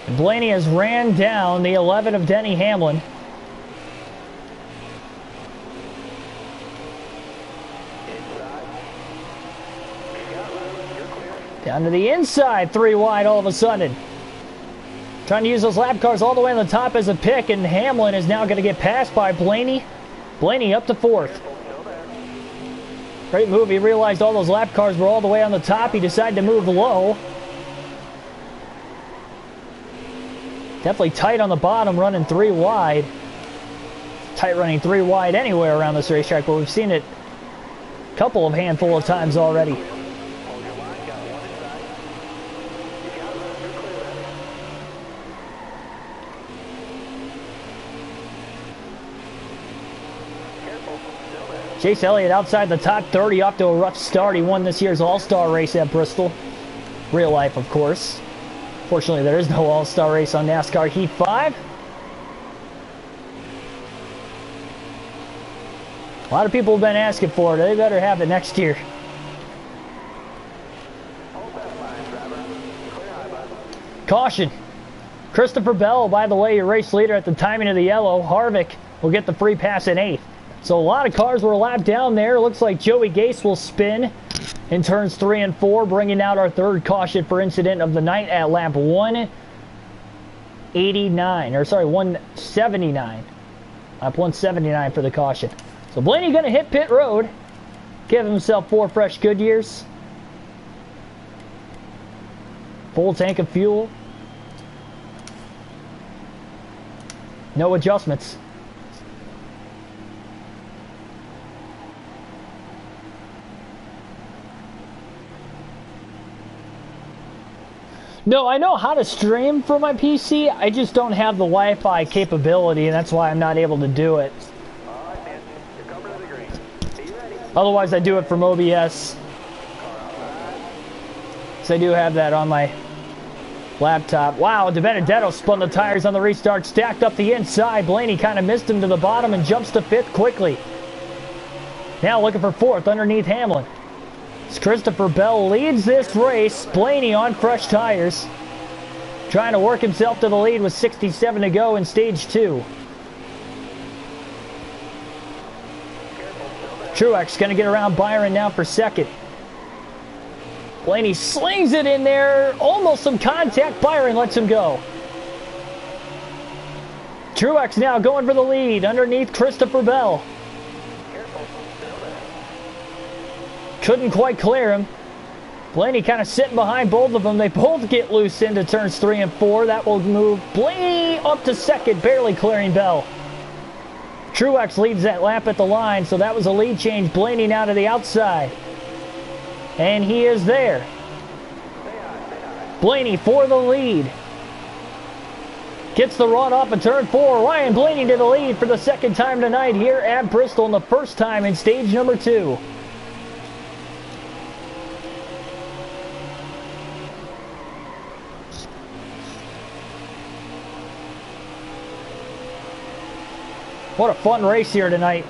And Blaney has ran down the 11 of Denny Hamlin. Down to the inside, 3 wide all of a sudden. Trying to use those lap cars all the way on the top as a pick, and Hamlin is now going to get passed by Blaney. Blaney up to 4th. Great move. He realized all those lap cars were all the way on the top. He decided to move low. Definitely tight on the bottom, running 3 wide. Tight running 3 wide anywhere around this racetrack, but we've seen it a couple of handful of times already. Chase Elliott outside the top 30, off to a rough start. He won this year's All-Star race at Bristol. Real life, of course. Fortunately, there is no All-Star race on NASCAR Heat 5. A lot of people have been asking for it. They better have it next year. Caution. Christopher Bell, by the way, your race leader at the timing of the yellow. Harvick will get the free pass in 8th. So a lot of cars were lapped down there. Looks like Joey Gase will spin in turns 3 and 4, bringing out our 3rd caution for incident of the night at lap 189, or sorry, 179. Lap 179 for the caution. So Blaney going to hit pit road, give himself 4 fresh Goodyears, full tank of fuel, no adjustments. No, I know how to stream from my PC. I just don't have the Wi-Fi capability, and that's why I'm not able to do it. All right, man. You're coming to the green. Be ready. Otherwise, I do it from OBS. So I do have that on my laptop. Wow, DiBenedetto spun the tires on the restart, stacked up the inside. Blaney kind of missed him to the bottom and jumps to fifth quickly. Now looking for fourth underneath Hamlin. Christopher Bell leads this race. Blaney on fresh tires, trying to work himself to the lead with 67 to go in stage 2. Truex going to get around Byron now for second. Blaney slings it in there, almost some contact. Byron lets him go. Truex now going for the lead underneath Christopher Bell. Couldn't quite clear him. Blaney kind of sitting behind both of them. They both get loose into turns 3 and 4. That will move Blaney up to second, barely clearing Bell. Truex leads that lap at the line, so that was a lead change. Blaney now to the outside. And he is there. Blaney for the lead. Gets the run off of turn 4. Ryan Blaney to the lead for the second time tonight here at Bristol, and the first time in stage number 2. What a fun race here tonight.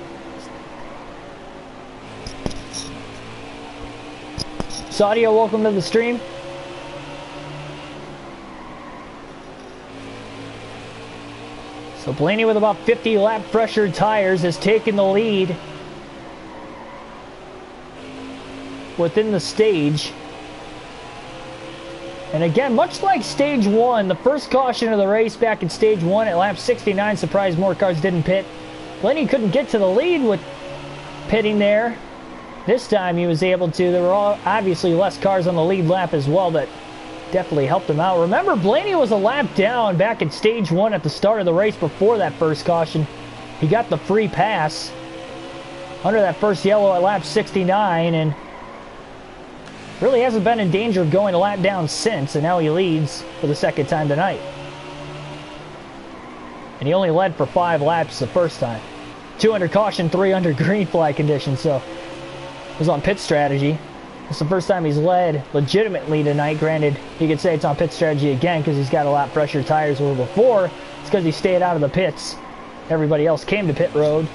Sadia, welcome to the stream. So Blaney with about 50 lap pressured tires has taken the lead within the stage. And again, much like stage 1, the first caution of the race back in stage 1 at lap 69 surprised more cars didn't pit. Blaney couldn't get to the lead with pitting there. This time he was able to. There were obviously less cars on the lead lap as well that definitely helped him out. Remember, Blaney was a lap down back in stage 1 at the start of the race before that first caution. He got the free pass under that first yellow at lap 69 and really hasn't been in danger of going a lap down since, and now he leads for the second time tonight. And he only led for 5 laps the first time. 2 under caution, 3 under green flag conditions, so it was on pit strategy. It's the first time he's led legitimately tonight. Granted, you could say it's on pit strategy again because he's got a lot fresher tires, where before it's because he stayed out of the pits. Everybody else came to pit road.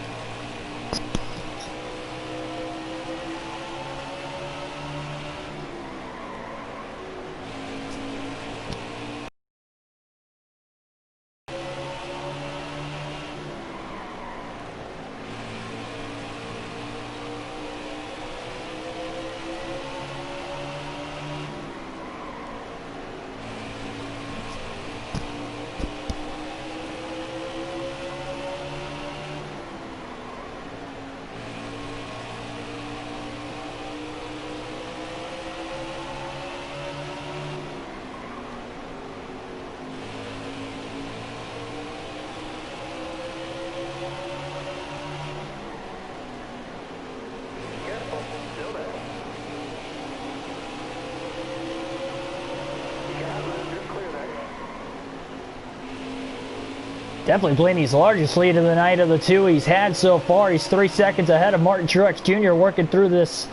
Definitely Blaney's largest lead of the night of the 2 he's had so far. He's 3 seconds ahead of Martin Truex Jr. working through this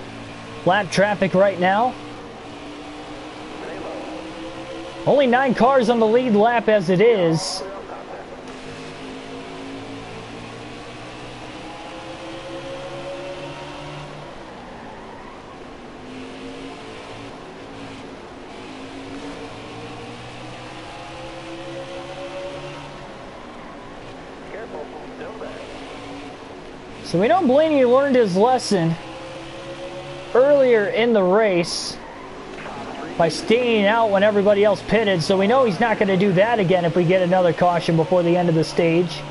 lap traffic right now. Only 9 cars on the lead lap as it is. So we know Blaney learned his lesson earlier in the race by staying out when everybody else pitted, so we know he's not going to do that again if we get another caution before the end of the stage.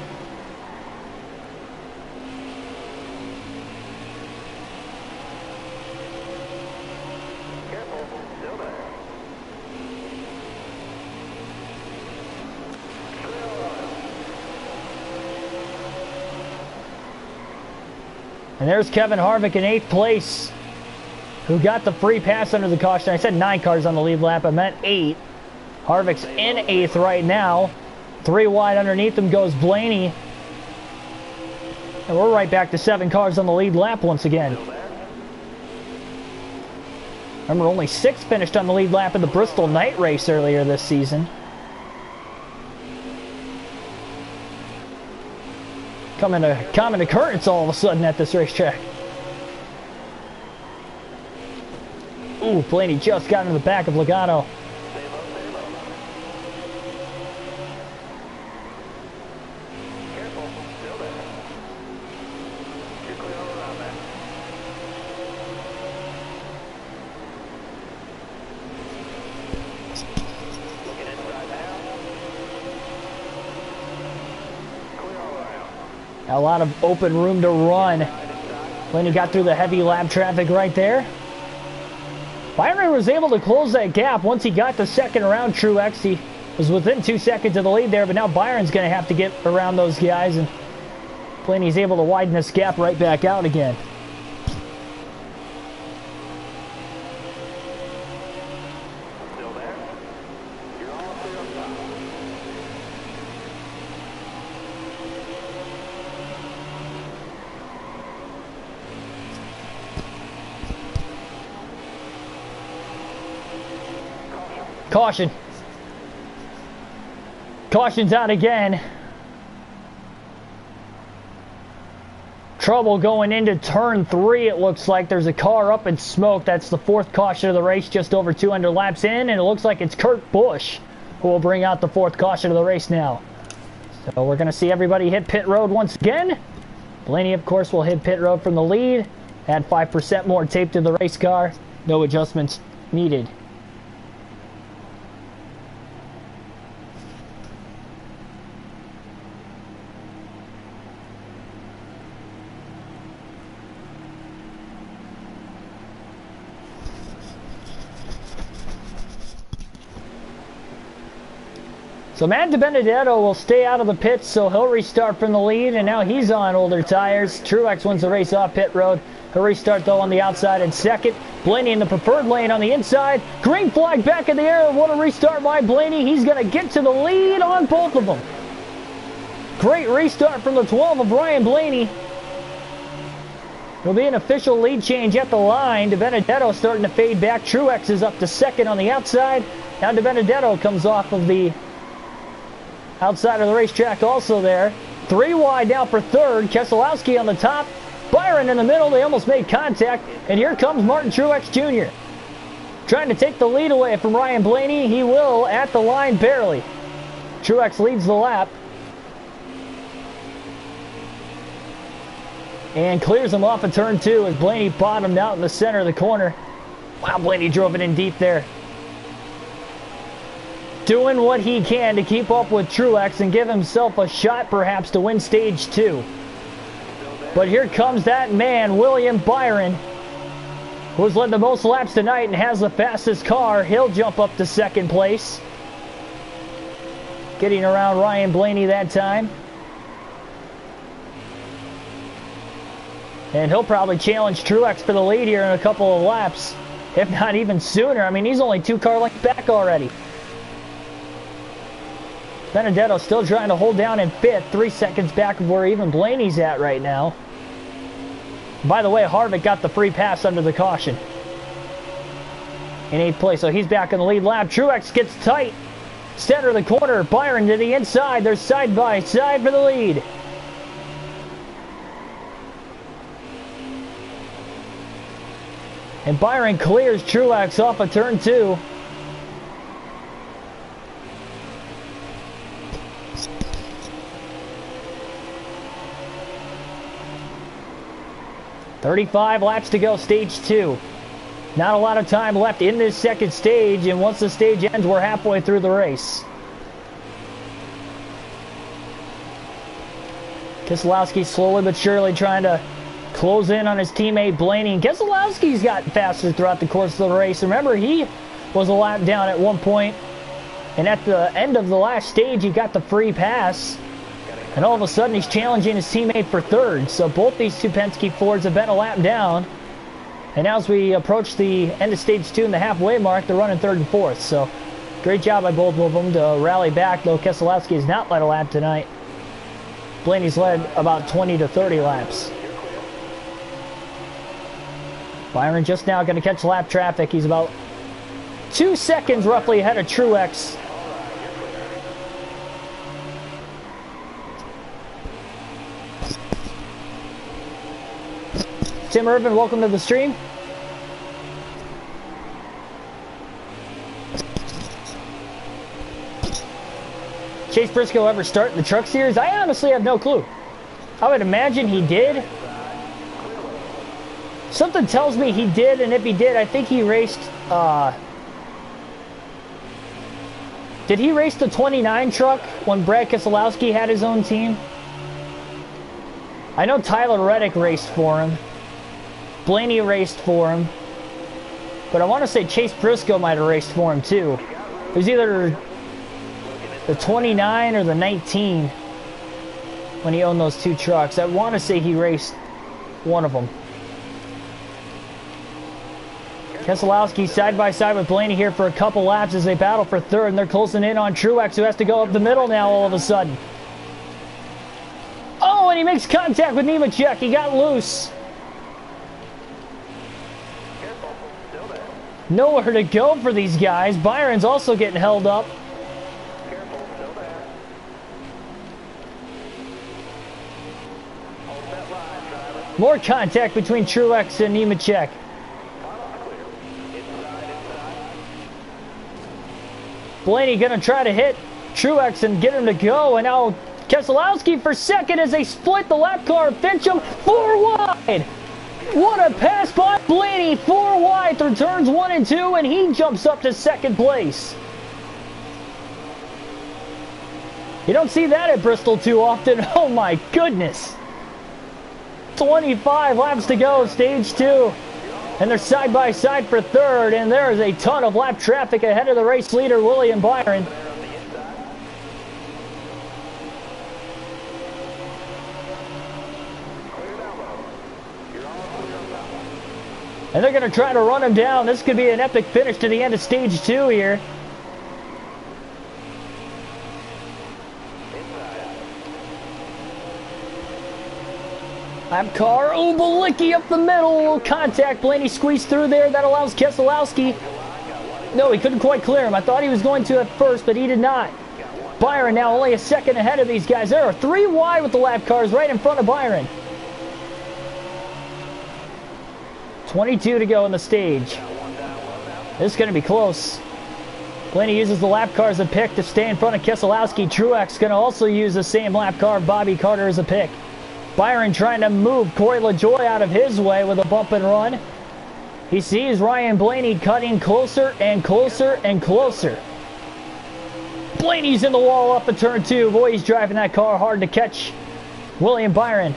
And there's Kevin Harvick in 8th place, who got the free pass under the caution. I said 9 cars on the lead lap. I meant 8. Harvick's in 8th right now. 3 wide underneath him goes Blaney. And we're right back to 7 cars on the lead lap once again. Remember, only 6 finished on the lead lap in the Bristol night race earlier this season. Coming to common occurrence all of a sudden at this racetrack. Ooh, Blaney just got into the back of Logano. A lot of open room to run. Blaney got through the heavy lap traffic right there. Byron was able to close that gap once he got the second around Truex. He was within 2 seconds of the lead there, but now Byron's going to have to get around those guys, and Blaney's able to widen this gap right back out again. Still there? You're all clear up top. Caution. Caution's out again. Trouble going into turn 3. It looks like there's a car up in smoke. That's the 4th caution of the race, just over 200 laps in, and it looks like it's Kurt Busch who will bring out the 4th caution of the race now. So we're going to see everybody hit pit road once again. Blaney, of course, will hit pit road from the lead. Add 5% more tape to the race car. No adjustments needed. So Matt DiBenedetto will stay out of the pits, so he'll restart from the lead, and now he's on older tires. Truex wins the race off pit road. He'll restart, though, on the outside in second. Blaney in the preferred lane on the inside. Green flag back in the air. What a restart by Blaney. He's going to get to the lead on both of them. Great restart from the 12 of Ryan Blaney. It'll be an official lead change at the line. DiBenedetto starting to fade back. Truex is up to second on the outside. Now DiBenedetto comes off of the outside of the racetrack also there. 3 wide now for third. Keselowski on the top. Byron in the middle. They almost made contact. And here comes Martin Truex Jr. Trying to take the lead away from Ryan Blaney. He will at the line barely. Truex leads the lap. And clears him off of turn 2 as Blaney bottomed out in the center of the corner. Wow, Blaney drove it in deep there. Doing what he can to keep up with Truex and give himself a shot perhaps to win stage 2. But here comes that man, William Byron, who's led the most laps tonight and has the fastest car. He'll jump up to second place. Getting around Ryan Blaney that time. And he'll probably challenge Truex for the lead here in a couple of laps, if not even sooner. I mean, he's only 2 car lengths back already. Benedetto still trying to hold down in 5th, 3 seconds back of where even Blaney's at right now. By the way, Harvick got the free pass under the caution. In 8th place, so he's back in the lead lap. Truex gets tight. Center of the corner, Byron to the inside. They're side by side for the lead. And Byron clears Truex off of turn 2. "35 laps to go, stage 2. Not a lot of time left in this second stage, and once the stage ends, we're halfway through the race. Keselowski slowly but surely trying to close in on his teammate Blaney. And Keselowski's gotten faster throughout the course of the race. Remember, he was a lap down at one point, and at the end of the last stage, he got the free pass. And all of a sudden, he's challenging his teammate for third. So both these two Penske Fords have been a lap down. And now as we approach the end of stage 2 and the halfway mark, they're running 3rd and 4th. So Great job by both of them to rally back, though Keselowski has not led a lap tonight. Blaney's led about 20 to 30 laps. Byron just now going to catch lap traffic. He's about 2 seconds roughly ahead of Truex. Tim Irvin, welcome to the stream. Chase Briscoe ever start in the Truck Series? I honestly have no clue. I would imagine he did. Something tells me he did, and if he did, I think he raced, did he race the 29 truck when Brad Keselowski had his own team? I know Tyler Reddick raced for him. Blaney raced for him. But I want to say Chase Briscoe might have raced for him too. It was either the 29 or the 19 when he owned those two trucks. I want to say he raced one of them. Keselowski side by side with Blaney here for a couple laps as they battle for third, and they're closing in on Truex, who has to go up the middle now all of a sudden. Oh, and he makes contact with Nemechek. He got loose. Nowhere to go for these guys. Byron's also getting held up. More contact between Truex and Nemechek. Blaney gonna try to hit Truex and get him to go, and now Keselowski for second as they split the lap car. Fincham 4 wide. What a pass by Blaney, 4 wide through turns 1 and 2, and he jumps up to second place. You don't see that at Bristol too often. Oh my goodness. 25 laps to go, stage 2. And they're side by side for third, and there is a ton of lap traffic ahead of the race leader, William Byron. And they're going to try to run him down. This could be an epic finish to the end of stage 2 here. Lap car, Ubalicki up the middle, contact, Blaney squeezed through there, that allows Keselowski. No, he couldn't quite clear him. I thought he was going to at first, but he did not. Byron now only a second ahead of these guys. There are 3 wide with the lap cars right in front of Byron. 22 to go in the stage. This is going to be close. Blaney uses the lap car as a pick to stay in front of Keselowski. Truex going to also use the same lap car, Bobby Carter, as a pick. Byron trying to move Corey LaJoie out of his way with a bump and run. He sees Ryan Blaney cutting closer and closer and closer. Blaney's in the wall up at turn 2. Boy, he's driving that car hard to catch William Byron.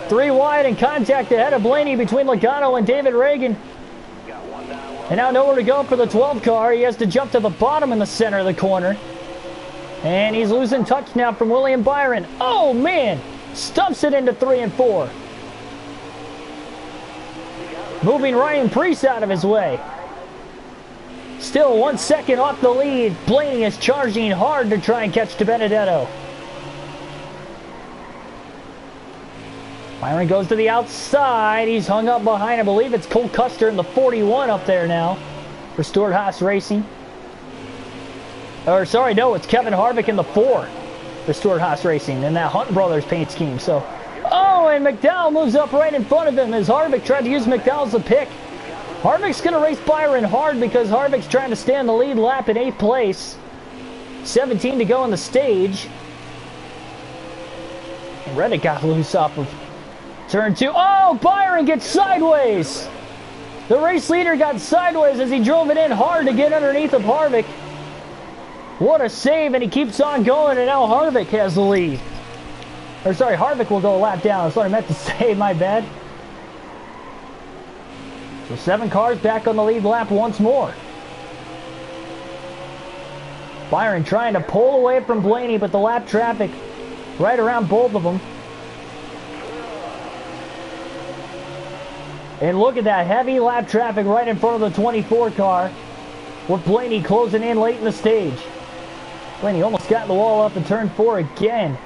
3 wide and contact ahead of Blaney between Logano and David Reagan. And now nowhere to go for the 12 car. He has to jump to the bottom in the center of the corner. And he's losing touch now from William Byron. Oh, man. Stumps it into 3 and 4. Moving Ryan Preece out of his way. Still 1 second off the lead. Blaney is charging hard to try and catch DiBenedetto. Byron goes to the outside. He's hung up behind, I believe it's Cole Custer in the 41 up there now for Stewart-Haas Racing. Or, sorry, no, it's Kevin Harvick in the 4 for Stewart-Haas Racing in that Hunt Brothers paint scheme. So, oh, and McDowell moves up right in front of him as Harvick tried to use McDowell as a pick. Harvick's going to race Byron hard because Harvick's trying to stay on the lead lap in 8th place. 17 to go in the stage. And Reddick got loose off of turn 2. Oh, Byron gets sideways. The race leader got sideways as he drove it in hard to get underneath of Harvick. What a save, and he keeps on going, and now Harvick has the lead. Or, sorry, Harvick will go a lap down. That's what I meant to say, my bad. So 7 cars back on the lead lap once more. Byron trying to pull away from Blaney, but the lap traffic right around both of them. And look at that heavy lap traffic right in front of the 24 car, with Blaney closing in late in the stage. Blaney almost got the wall up in turn 4 again.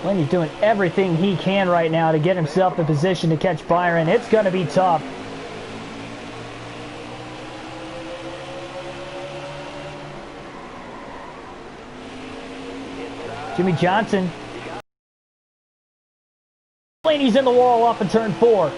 Blaney's doing everything he can right now to get himself in position to catch Byron. It's going to be tough. Jimmy Johnson. Blaney's in the wall off of turn 4.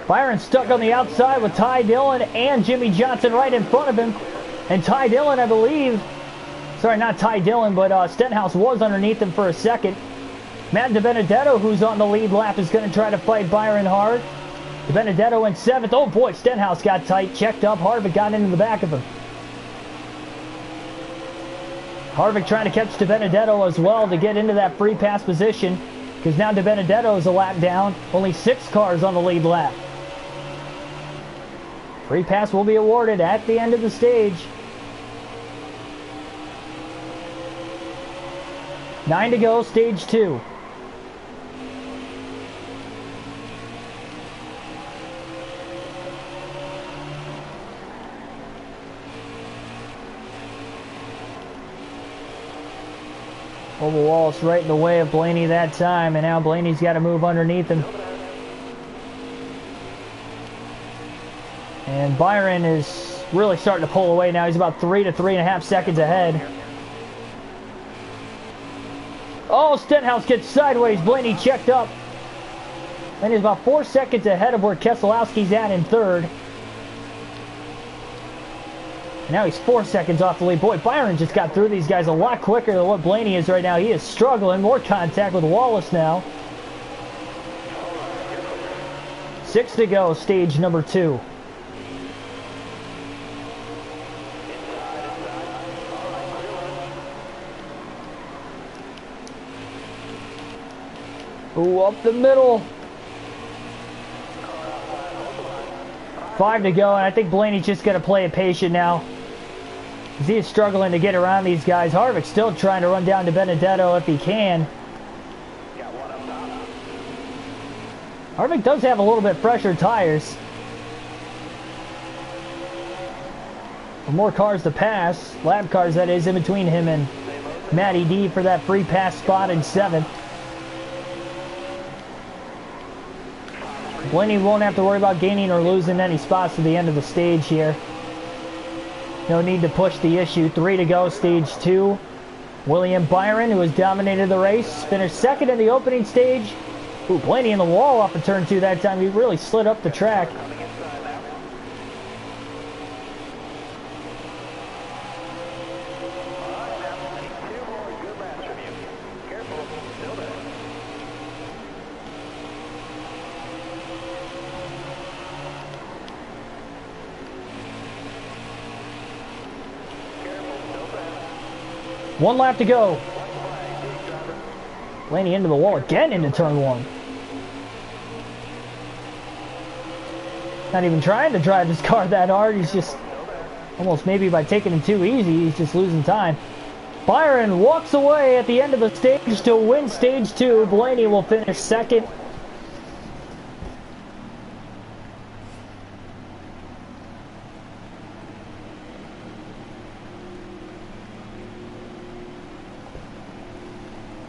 Byron stuck on the outside with Ty Dillon and Jimmy Johnson right in front of him. And Ty Dillon, I believe, sorry, not Ty Dillon, but Stenhouse was underneath him for a second. Matt DiBenedetto, who's on the lead lap, is going to try to fight Byron hard. DiBenedetto in 7th. Oh boy, Stenhouse got tight, checked up. Harvick got into the back of him. Harvick trying to catch DiBenedetto as well to get into that free pass position, because now DiBenedetto is a lap down. Only 6 cars on the lead lap. Free pass will be awarded at the end of the stage. 9 to go, stage 2. Over Wallace right in the way of Blaney that time, and now Blaney's got to move underneath him. And Byron is really starting to pull away now. He's about 3 to 3.5 seconds ahead. Oh, Stenhouse gets sideways. Blaney checked up. And he's about 4 seconds ahead of where Keselowski's at in 3rd. And now he's 4 seconds off the lead. Boy, Byron just got through these guys a lot quicker than what Blaney is right now. He is struggling. More contact with Wallace now. 6 to go, stage number 2. Ooh, up the middle. 5 to go, and I think Blaney's just going to play it patient now. He is struggling to get around these guys. Harvick's still trying to run down to Benedetto if he can. Harvick does have a little bit fresher tires. More cars to pass. Lap cars, that is, in between him and Matty D for that free pass spot in 7th. Blaney won't have to worry about gaining or losing any spots to the end of the stage here. No need to push the issue. 3 to go, stage 2. William Byron, who has dominated the race, finished 2nd in the opening stage. Ooh, Blaney in the wall off of turn 2 that time. He really slid up the track. One lap to go. Blaney into the wall again into turn 1. Not even trying to drive his car that hard. He's just almost, maybe by taking it too easy, he's just losing time. Byron walks away at the end of the stage to win stage 2. Blaney will finish 2nd.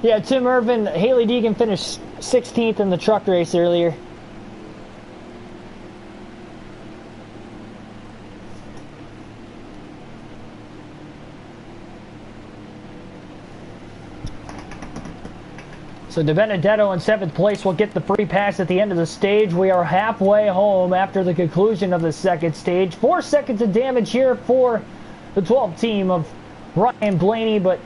Yeah, Tim Irvin, Haley Deegan finished 16th in the truck race earlier. So DiBenedetto in 7th place will get the free pass at the end of the stage. We are halfway home after the conclusion of the 2nd stage. 4 seconds of damage here for the 12th team of Ryan Blaney, but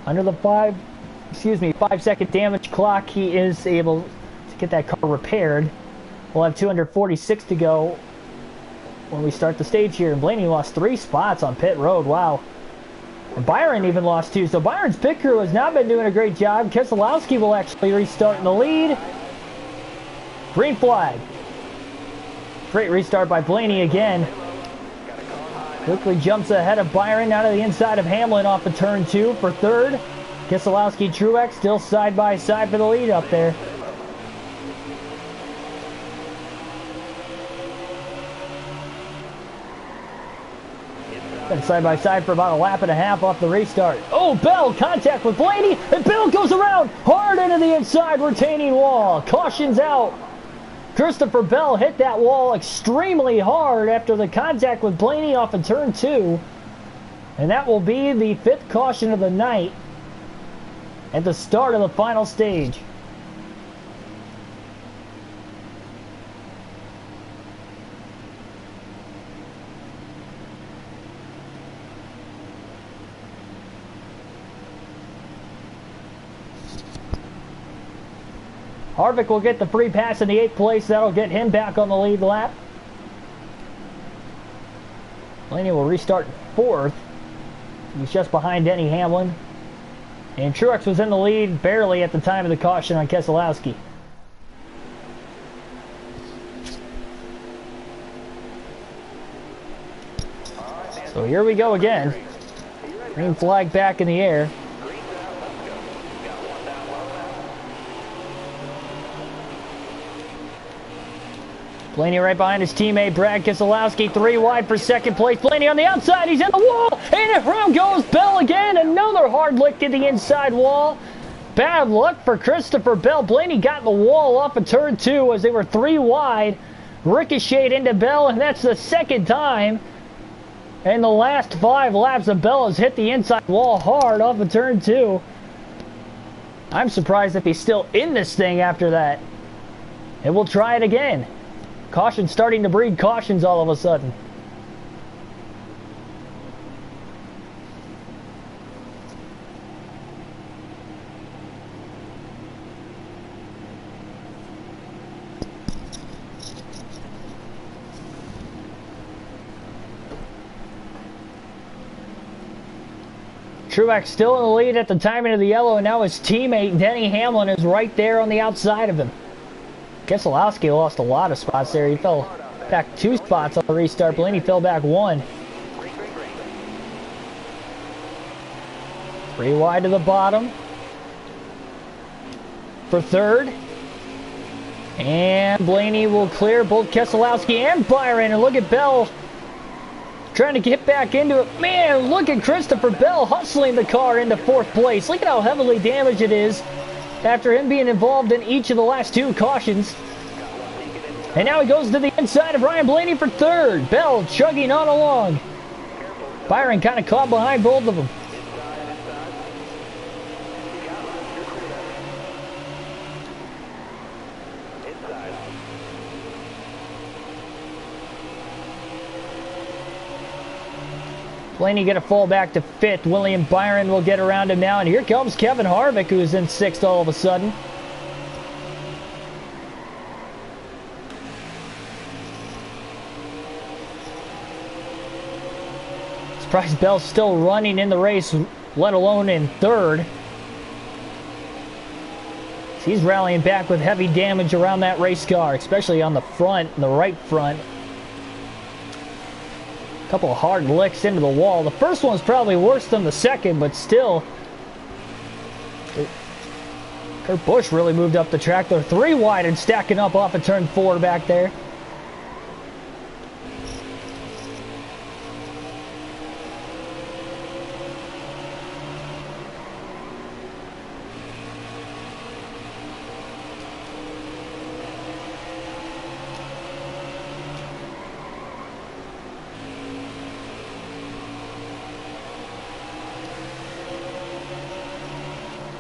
under the 5-second damage clock, he is able to get that car repaired. We'll have 246 to go when we start the stage here. And Blaney lost 3 spots on pit road. Wow. And Byron even lost 2. So Byron's pit crew has not been doing a great job. Keselowski will actually restart in the lead. Green flag. Great restart by Blaney again. Quickly jumps ahead of Byron out of the inside of Hamlin off of turn 2 for third. Keselowski, Truex still side by side for the lead up there. Been side by side for about a lap and a half off the restart. Oh, Bell contact with Blaney, and Bell goes around hard into the inside retaining wall. Caution's out. Christopher Bell hit that wall extremely hard after the contact with Blaney off of turn 2. And that will be the 5th caution of the night at the start of the final stage. Harvick will get the free pass in the 8th place. That'll get him back on the lead lap. Blaney will restart 4th. He's just behind Denny Hamlin. And Truex was in the lead barely at the time of the caution on Keselowski. So here we go again. Green flag back in the air. Blaney right behind his teammate Brad Keselowski, 3 wide for 2nd place. Blaney on the outside, he's in the wall, and around goes Bell again. Another hard lick to the inside wall. Bad luck for Christopher Bell. Blaney got the wall off of turn 2 as they were 3 wide. Ricocheted into Bell, and that's the 2nd time in the last 5 laps that Bell has hit the inside wall hard off of turn 2. I'm surprised if he's still in this thing after that. And we'll try it again. Caution starting to breed cautions all of a sudden. Truex still in the lead at the timing of the yellow, and now his teammate Denny Hamlin is right there on the outside of him. Keselowski lost a lot of spots there. He fell back 2 spots on the restart. Blaney fell back 1. 3 wide to the bottom for 3rd. And Blaney will clear both Keselowski and Byron. And look at Bell trying to get back into it. Man, look at Christopher Bell hustling the car into 4th place. Look at how heavily damaged it is after him being involved in each of the last 2 cautions. And now he goes to the inside of Ryan Blaney for 3rd. Bell chugging on along. Byron kind of caught behind both of them. Blaney get a fall back to 5th. William Byron will get around him now. And here comes Kevin Harvick, who's in 6th all of a sudden. Surprised Bell's still running in the race, let alone in 3rd. He's rallying back with heavy damage around that race car, especially on the front, the right front. Couple of hard licks into the wall. The first one's probably worse than the second, but still. Kurt Busch really moved up the track. They're 3 wide and stacking up off of turn 4 back there.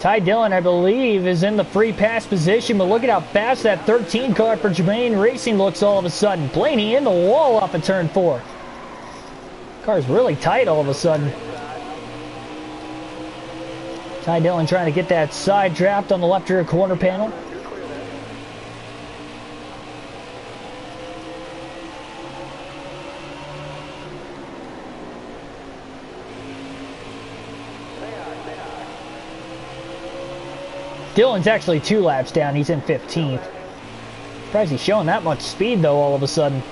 Ty Dillon, I believe, is in the free pass position, but look at how fast that 13 car for Germain Racing looks all of a sudden. Blaney in the wall off of turn 4. Car's really tight all of a sudden. Ty Dillon trying to get that side draft on the left rear corner panel. Dillon's actually 2 laps down. He's in 15th. Surprised he's showing that much speed, though, all of a sudden.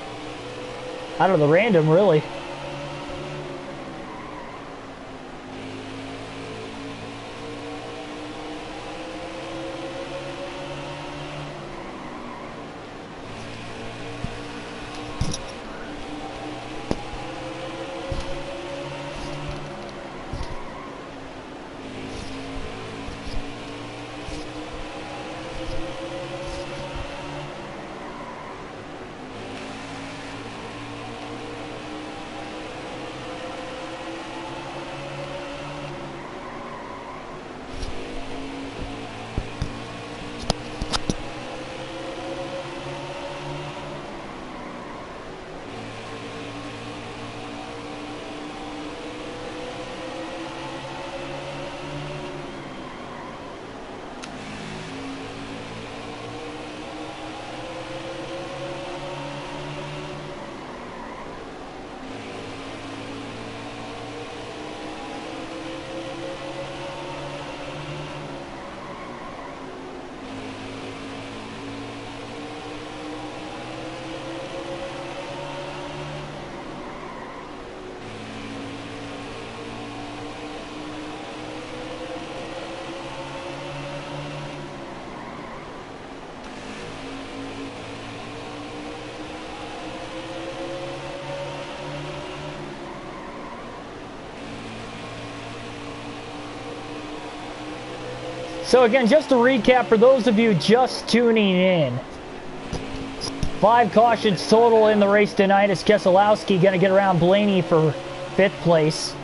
Out of the random, really. So again, just to recap for those of you just tuning in. 5 cautions total in the race tonight as Keselowski going to get around Blaney for 5th place.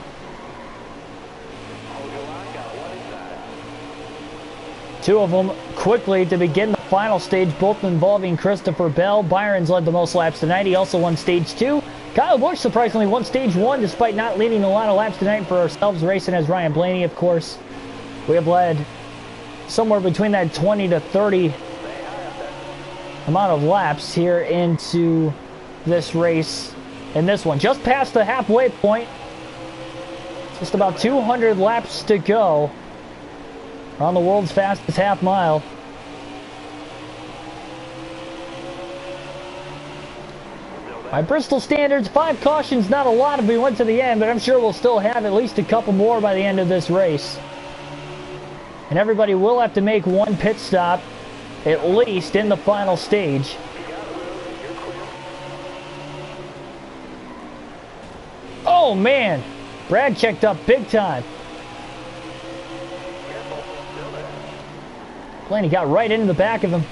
Two of them quickly to begin the final stage, both involving Christopher Bell. Byron's led the most laps tonight. He also won stage 2. Kyle Busch surprisingly won stage 1 despite not leading a lot of laps tonight for ourselves, racing as Ryan Blaney, of course. We have led somewhere between that 20 to 30 amount of laps here into this race. And this one, just past the halfway point. Just about 200 laps to go. We're on the world's fastest half mile. By Bristol standards, 5 cautions, not a lot if we went to the end, but I'm sure we'll still have at least a couple more by the end of this race. And everybody will have to make 1 pit stop, at least in the final stage. Oh man, Brad checked up big time. Blaney got right into the back of him.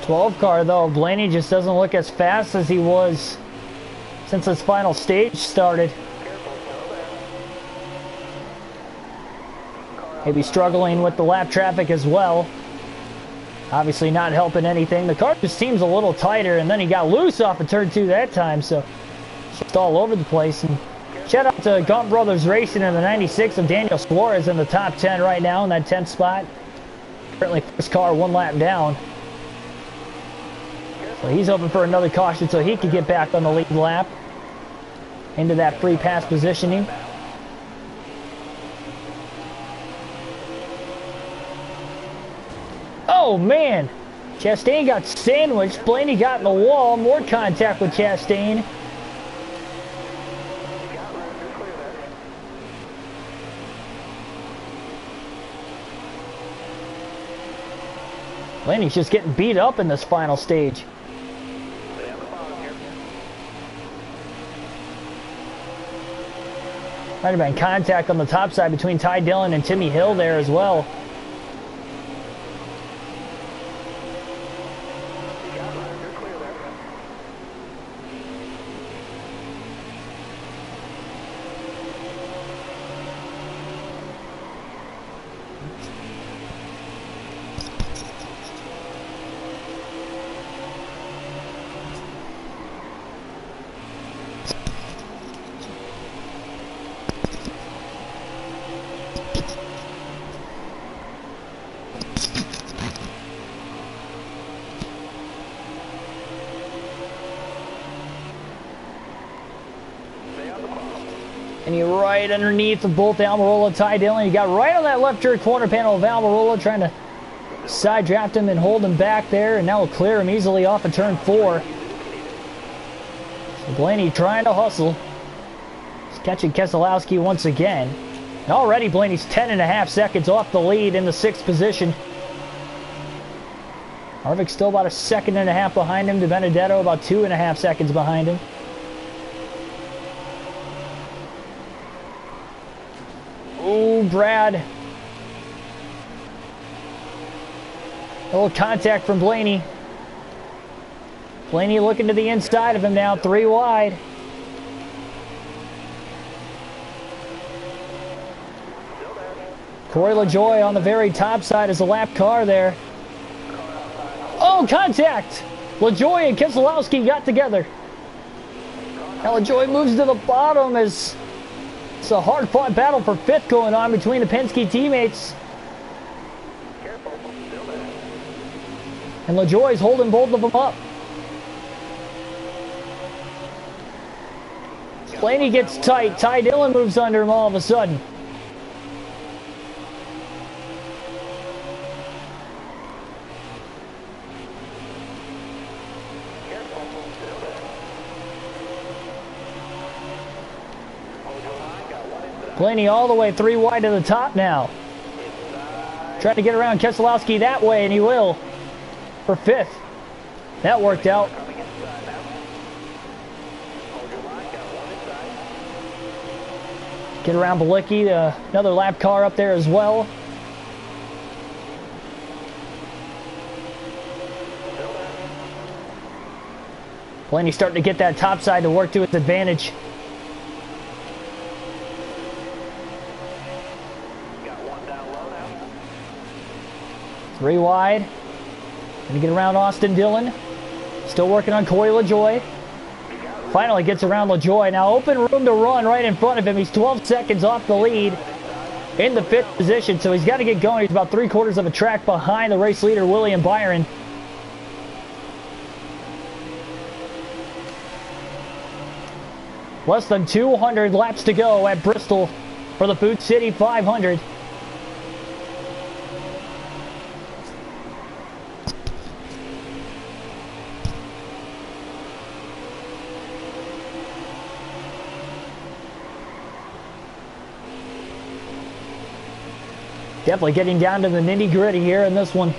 Twelve car though, Blaney just doesn't look as fast as he was since his final stage started. Maybe struggling with the lap traffic as well. Obviously not helping anything. The car just seems a little tighter, and then he got loose off of turn 2 that time, so it's just all over the place. And shout out to Gaunt Brothers Racing in the 96 of Daniel Suarez in the top 10 right now in that 10th spot. Currently first car 1 lap down. So he's hoping for another caution so he can get back on the lead lap into that free pass positioning. Oh man, Chastain got sandwiched. Blaney got in the wall. More contact with Chastain. Blaney's just getting beat up in this final stage. Might have been contact on the top side between Ty Dillon and Timmy Hill there as well. And you're right underneath of both Almirola and Ty Dillon. You got right on that left rear corner panel of Almirola, trying to side draft him and hold him back there. And now will clear him easily off of turn 4. So Blaney trying to hustle. He's catching Keselowski once again. And already Blaney's 10.5 seconds off the lead in the 6th position. Harvick's still about 1.5 seconds behind him. DiBenedetto about 2.5 seconds behind him. Ooh, Brad. A little contact from Blaney. Blaney looking to the inside of him now, 3 wide. Corey LaJoie on the very top side as a lap car there. Oh, contact! LaJoie and Keselowski got together. Now LaJoie moves to the bottom as it's a hard-fought battle for 5th going on between the Penske teammates. And LaJoie's holding both of them up. Blaney gets tight. Ty Dillon moves under him all of a sudden. Blaney all the way 3 wide to the top now. Trying to get around Keselowski that way, and he will. For 5th. That worked out. Get around Balicki. Another lap car up there as well. Blaney starting to get that top side to work to its advantage. 3 wide. Gonna get around Austin Dillon. Still working on Corey LaJoie. Finally gets around LaJoie. Now open room to run right in front of him. He's 12 seconds off the lead in the 5th position, so he's got to get going. He's about 3/4 of a track behind the race leader, William Byron. Less than 200 laps to go at Bristol for the Food City 500. Definitely getting down to the nitty-gritty here in this one.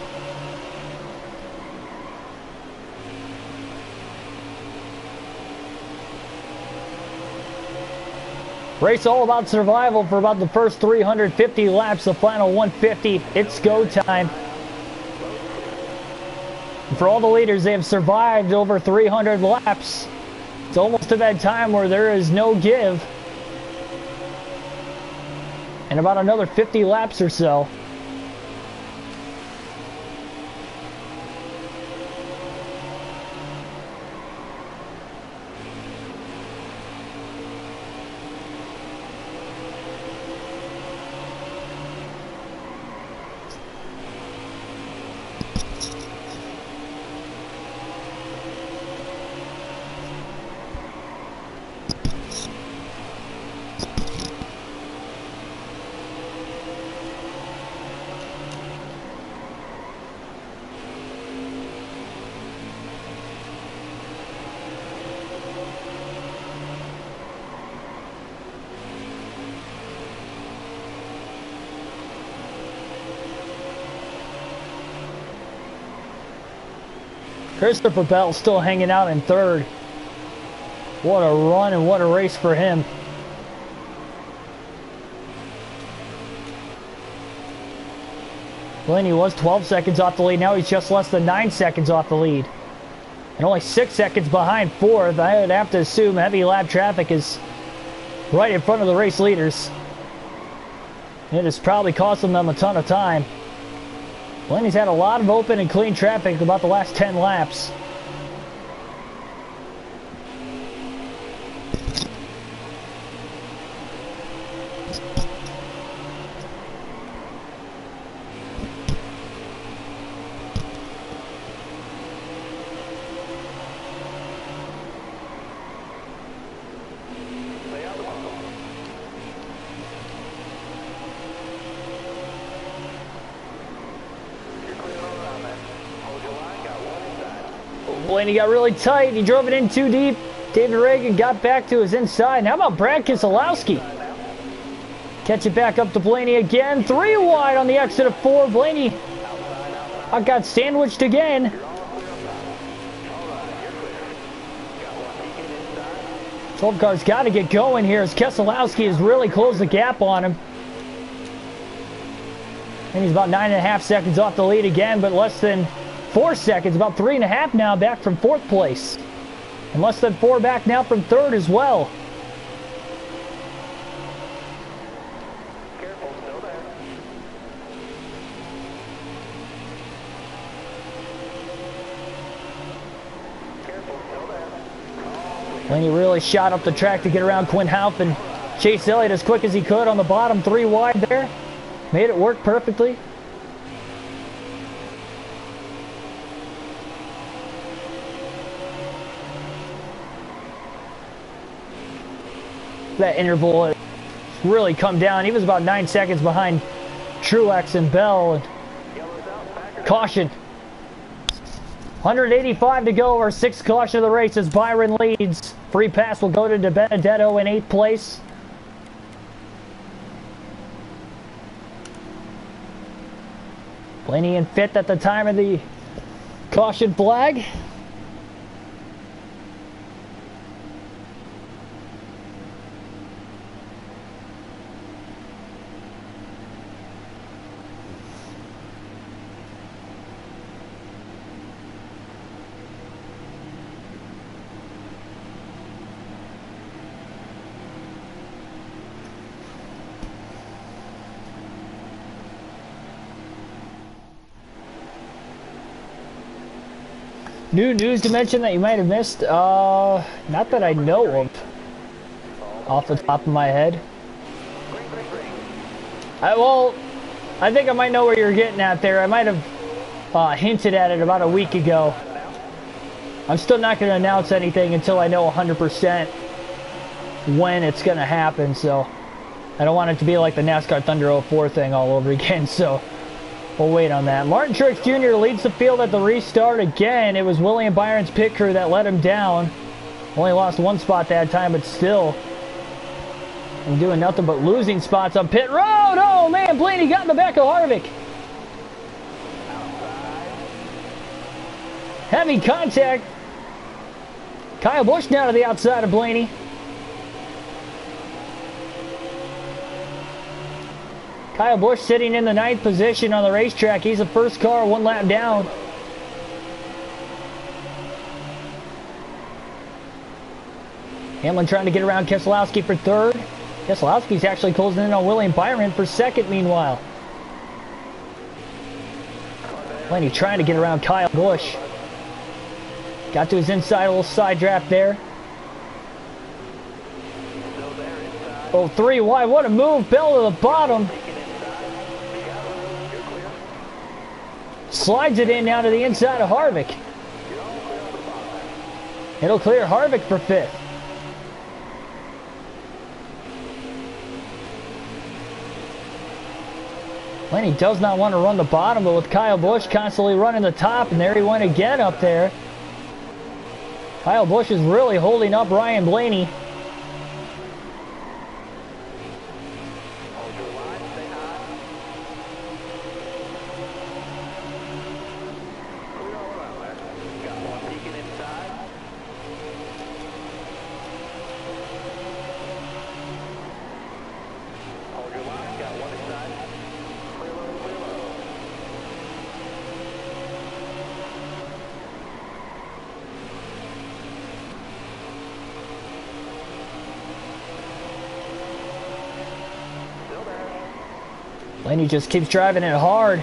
Race all about survival for about the first 350 laps, the final 150. It's go time. And for all the leaders, they have survived over 300 laps. It's almost to that time where there is no give. And about another 50 laps or so. Christopher Bell still hanging out in 3rd. What a run and what a race for him. Blaney was 12 seconds off the lead. Now he's just less than 9 seconds off the lead. And only 6 seconds behind 4th. I would have to assume heavy lap traffic is right in front of the race leaders. It is probably costing them a ton of time. Blaney's had a lot of open and clean traffic about the last 10 laps. Blaney got really tight. He drove it in too deep. David Reagan got back to his inside. And how about Brad Keselowski? Catch it back up to Blaney again. 3 wide on the exit of 4. Blaney got sandwiched again. 12 car's got to get going here as Keselowski has really closed the gap on him. And he's about 9.5 seconds off the lead again, but less than 4 seconds, about 3.5 now back from 4th place. And less than 4 back now from 3rd as well. Careful, still there. Careful, still there. Blaney really shot up the track to get around Quinn Houff and Chase Elliott as quick as he could on the bottom. 3 wide there. Made it work perfectly. That interval has really come down. He was about 9 seconds behind Truex and Bell. Caution. 185 to go. Our 6th caution of the race as Byron leads. Free pass will go to De Benedetto in 8th place. Blaney in 5th at the time of the caution flag. New news to mention that you might have missed? Not that I know of. Off the top of my head. Well, I think I might know where you're getting at there. I might have hinted at it about a week ago. I'm still not going to announce anything until I know 100% when it's going to happen, so I don't want it to be like the NASCAR Thunder 04 thing all over again, so we'll wait on that. Martin Truex Jr. leads the field at the restart again. It was William Byron's pit crew that let him down. Only lost 1 spot that time, but still I'm doing nothing but losing spots on pit road. Oh man, Blaney got in the back of Harvick. Heavy contact. Kyle Busch now to the outside of Blaney. Kyle Busch sitting in the 9th position on the racetrack. He's the first car 1 lap down. Hamlin trying to get around Keselowski for 3rd. Keselowski's actually closing in on William Byron for 2nd meanwhile. Blaney trying to get around Kyle Busch. Got to his inside, a little side draft there. Oh, 3 wide. What a move. Bell to the bottom. Slides it in now to the inside of Harvick. It'll clear Harvick for 5th. Blaney does not want to run the bottom, but with Kyle Busch constantly running the top, and there he went again up there. Kyle Busch is really holding up Ryan Blaney. Blaney just keeps driving it hard.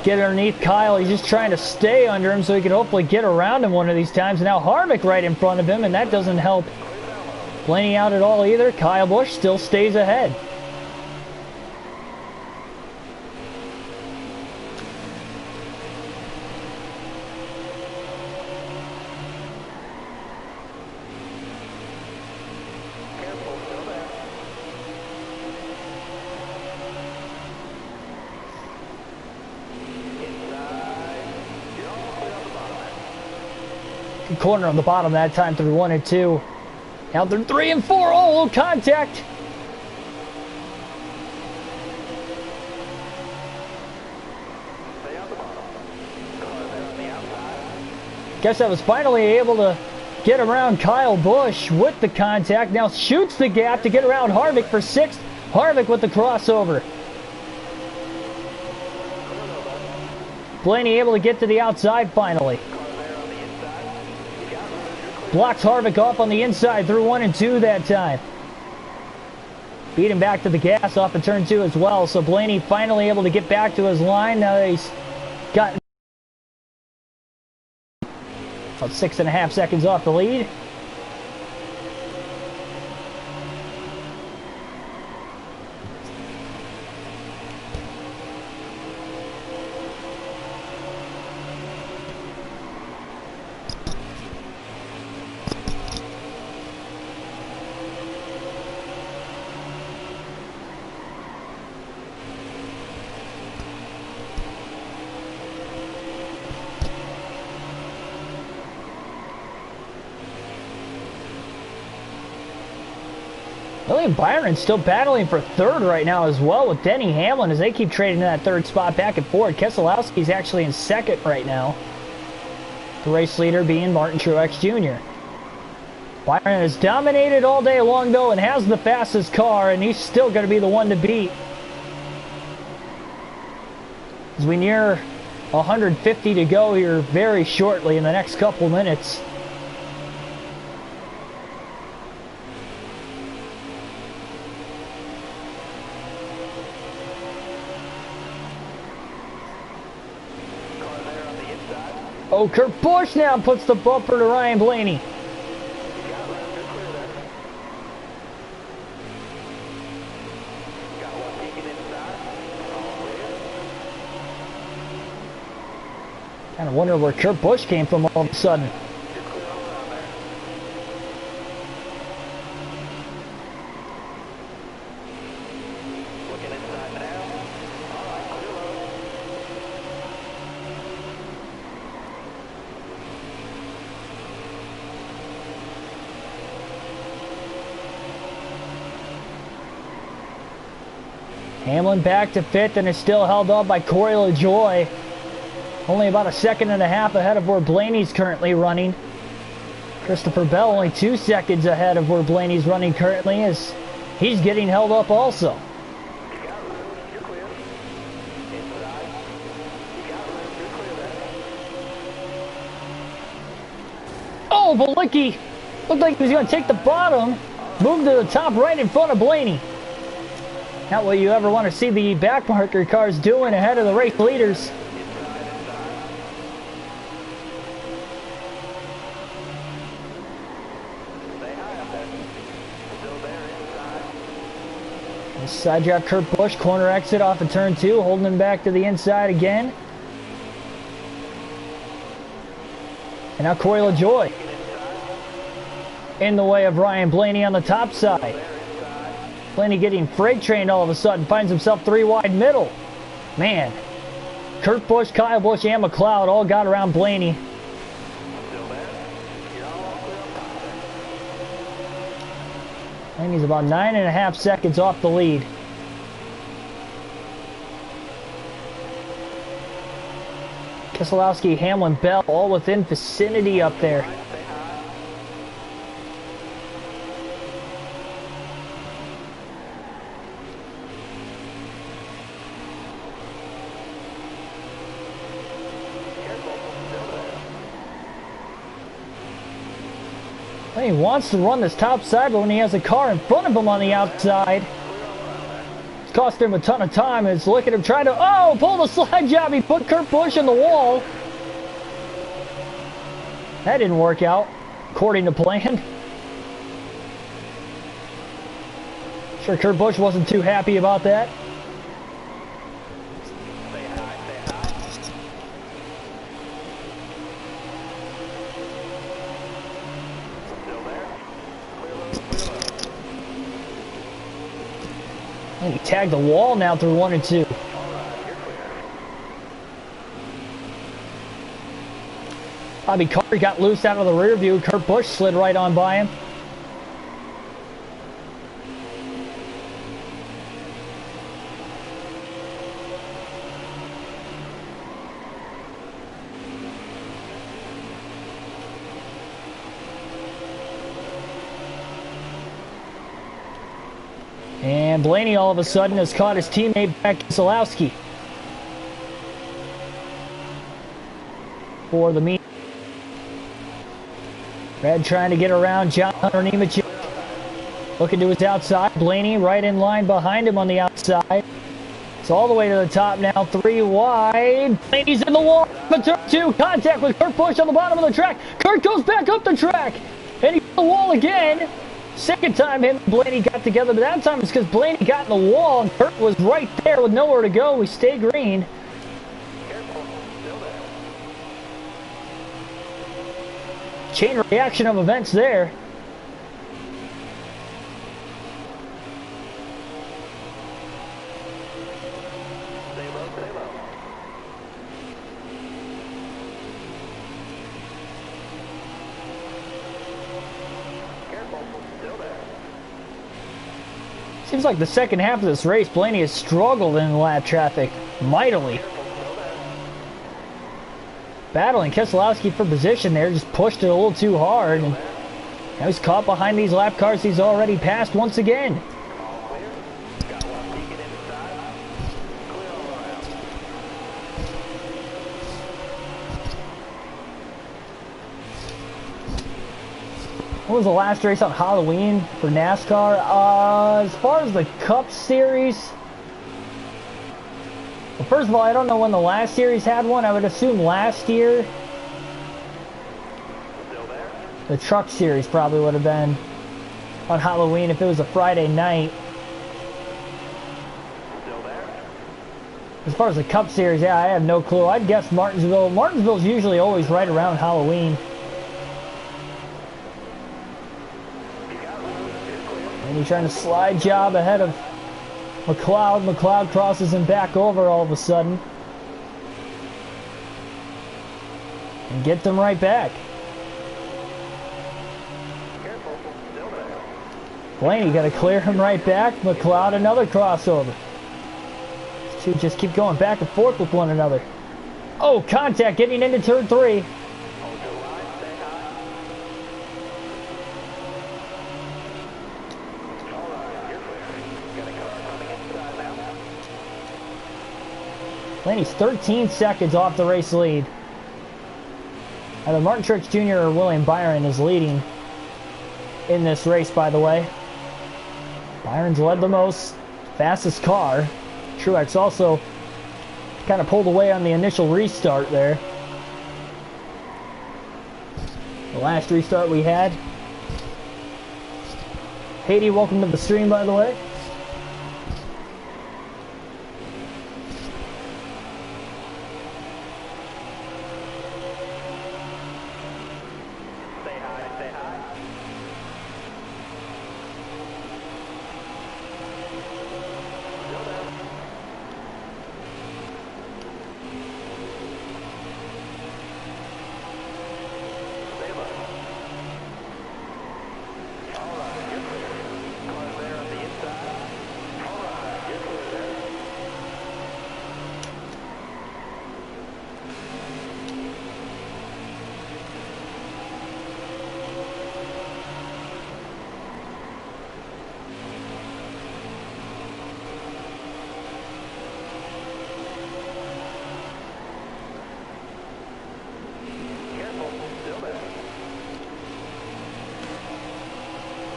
Get underneath Kyle. He's just trying to stay under him so he can hopefully get around him one of these times. Now Harvick right in front of him, and that doesn't help Blaney out at all either. Kyle Busch still stays ahead. Corner on the bottom that time through 1 and 2. Now through 3 and 4. Oh, little contact. Guess I was finally able to get around Kyle Busch with the contact. Now shoots the gap to get around Harvick for 6th. Harvick with the crossover. Blaney able to get to the outside finally. Blocks Harvick off on the inside through 1 and 2 that time. Beat him back to the gas off of turn 2 as well. So Blaney finally able to get back to his line. Now that he's got about 6.5 seconds off the lead. William Byron's still battling for 3rd right now as well with Denny Hamlin as they keep trading in that 3rd spot back and forth. Keselowski's actually in 2nd right now. The race leader being Martin Truex Jr. Byron has dominated all day long though and has the fastest car, and he's still going to be the one to beat. As we near 150 to go here very shortly in the next couple minutes. Oh, Kurt Busch now puts the bumper to Ryan Blaney. Kind of wonder where Kurt Busch came from all of a sudden. Hamlin back to 5th and is still held up by Corey LaJoie. Only about 1.5 seconds ahead of where Blaney's currently running. Christopher Bell only 2 seconds ahead of where Blaney's running currently as he's getting held up also. Oh, Balicki looked like he was going to take the bottom. Move to the top right in front of Blaney. Not what you ever want to see the backmarker cars doing ahead of the race leaders. Side drive Kurt Busch, corner exit off of turn 2, holding him back to the inside again. And now Corey LaJoie in the way of Ryan Blaney on the top side. Blaney getting freight trained all of a sudden, finds himself 3 wide middle. Man, Kurt Busch, Kyle Busch, and McLeod all got around Blaney. Blaney's about 9.5 seconds off the lead. Keselowski, Hamlin, Bell, all within vicinity up there. He wants to run this top side, but when he has a car in front of him on the outside, it's cost him a ton of time. It's look at him trying to, pull the slide job. He put Kurt Busch in the wall. That didn't work out, according to plan. Sure, Kurt Busch wasn't too happy about that. And he tagged the wall now through 1 and 2. Bobby Carter got loose out of the rear view. Kurt Busch slid right on by him. And Blaney all of a sudden has caught his teammate Beck Keselowski for the meet. Red trying to get around John Hunter Nemechek. Looking to his outside. Blaney right in line behind him on the outside. It's all the way to the top now. 3 wide. Blaney's in the wall. But turn 2. Contact with Kurt Busch on the bottom of the track. Kurt goes back up the track. And he's in the wall again. Second time him and Blaney got together, but that time it's because Blaney got in the wall and Kurt was right there with nowhere to go. We stay green. Chain reaction of events there. Seems like the second half of this race, Blaney has struggled in lap traffic mightily. Battling Keselowski for position there, just pushed it a little too hard. And now he's caught behind these lap cars he's already passed once again. What was the last race on Halloween for NASCAR? As far as the Cup Series, well, first of all, I don't know when the last series had one. I would assume last year. The Truck Series probably would have been on Halloween if it was a Friday night. As far as the Cup Series, yeah, I have no clue. I'd guess Martinsville. Martinsville's usually always right around Halloween. And he's trying to slide job ahead of McLeod. McLeod crosses him back over all of a sudden. And get them right back. Blaney got to clear him right back. McLeod another crossover. These two just keep going back and forth with one another. Oh, contact getting into turn 3. Blaney's 13 seconds off the race lead. Either Martin Truex Jr. or William Byron is leading in this race, by the way. Byron's led the most, fastest car. Truex also kind of pulled away on the initial restart there. The last restart we had. Haiti, welcome to the stream, by the way.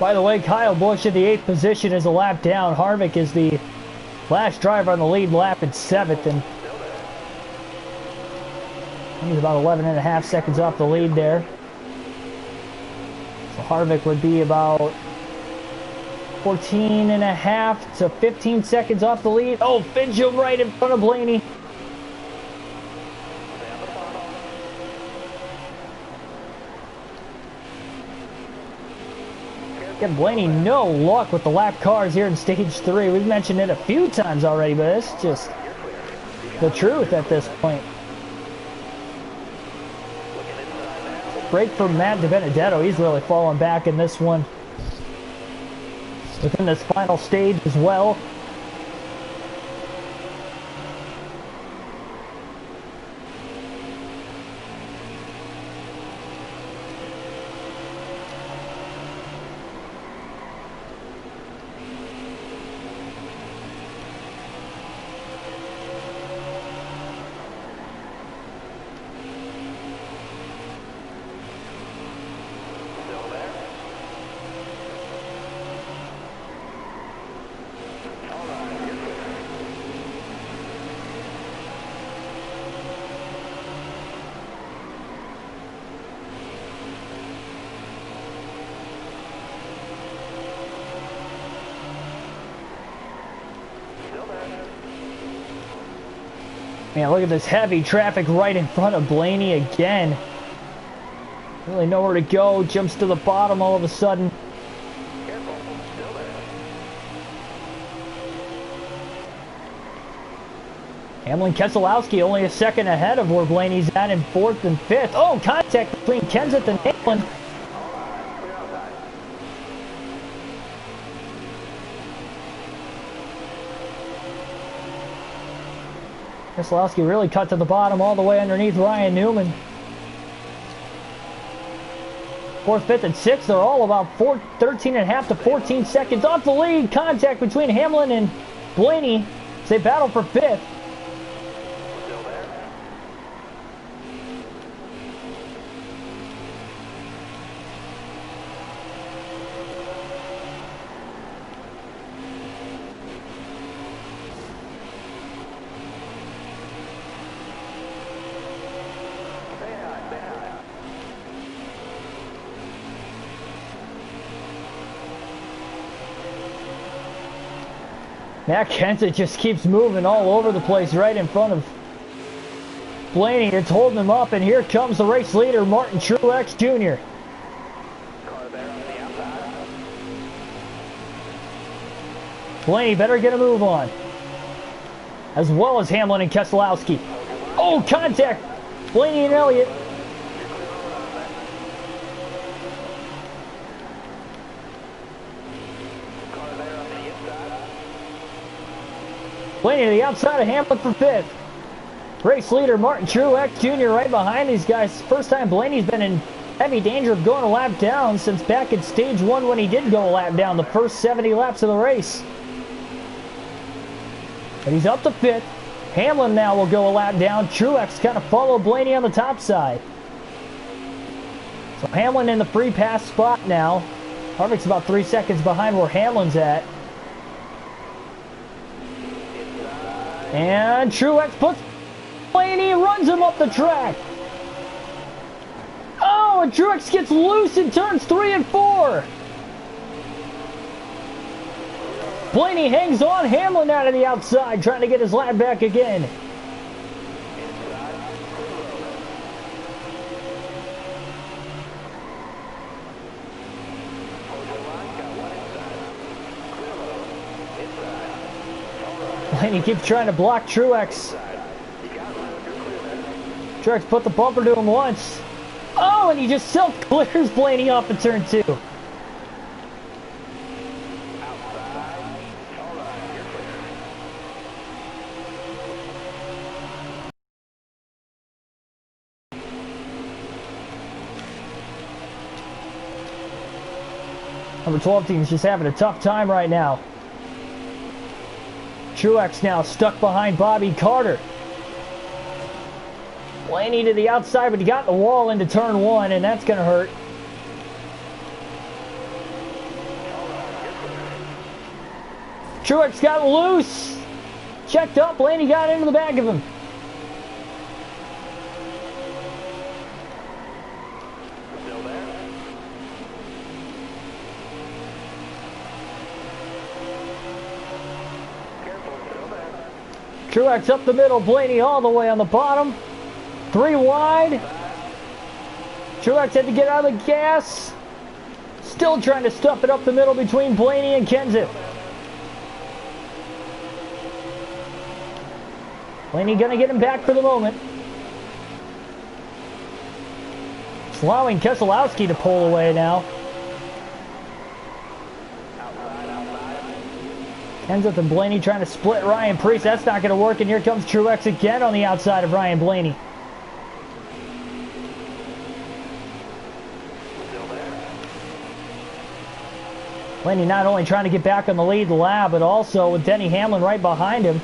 By the way, Kyle Busch in the 8th position is a lap down. Harvick is the last driver on the lead lap in 7th, and he's about 11.5 seconds off the lead there. So Harvick would be about 14.5 to 15 seconds off the lead. Oh, Fincham right in front of Blaney. Give Blaney no luck with the lap cars here in stage 3. We've mentioned it a few times already, but it's just the truth at this point. break for Matt DiBenedetto. He's really fallen back in this one. Within this final stage as well. Man, look at this heavy traffic right in front of Blaney again. Really nowhere to go. Jumps to the bottom all of a sudden. Careful, still there. Hamlin Keselowski only a second ahead of where Blaney's at in 4th and 5th. Oh, contact between Kenseth and Hamlin. Clear outside. Keselowski really cut to the bottom all the way underneath Ryan Newman. 4th, 5th, and 6th are all about 13.5 to 14 seconds off the lead. Contact between Hamlin and Blaney as they battle for 5th. Still there. Say hi, say hi. Matt Kenseth just keeps moving all over the place right in front of Blaney. It's holding him up, and here comes the race leader, Martin Truex Jr. Car there on the outside. Blaney better get a move on. As well as Hamlin and Keselowski. Oh, contact! Blaney and Elliott. Car there on the inside. Blaney to the outside of Hamlin for 5th. Race leader Martin Truex Jr. right behind these guys. First time Blaney's been in heavy danger of going a lap down since back in stage 1 when he did go a lap down, the first 70 laps of the race. But he's up to 5th. Hamlin now will go a lap down. Truex kind of follow Blaney on the top side. So Hamlin in the free pass spot now. Harvick's about 3 seconds behind where Hamlin's at. And Truex puts Blaney and runs him up the track. Oh, and Truex gets loose in turns 3 and 4. Blaney hangs on. Hamlin out of the outside, trying to get his lap back again. Blaney keeps trying to block Truex. Truex put the bumper to him once. Oh, and he just self-clears Blaney off of turn 2. Number 12 team's just having a tough time right now. Truex now stuck behind Bobby Carter. Blaney to the outside, but he got the wall into turn 1, and that's going to hurt. Truex got loose. Checked up. Blaney got into the back of him. Still there. Careful, still there. Truex up the middle. Blaney all the way on the bottom. 3 wide. Truex had to get out of the gas. Still trying to stuff it up the middle between Blaney and Kenseth. Blaney gonna get him back for the moment. allowing Keselowski to pull away now. Kenseth and Blaney trying to split Ryan Preece. That's not going to work, and here comes Truex again on the outside of Ryan Blaney. Blaney not only trying to get back on the lead lap, but also with Denny Hamlin right behind him.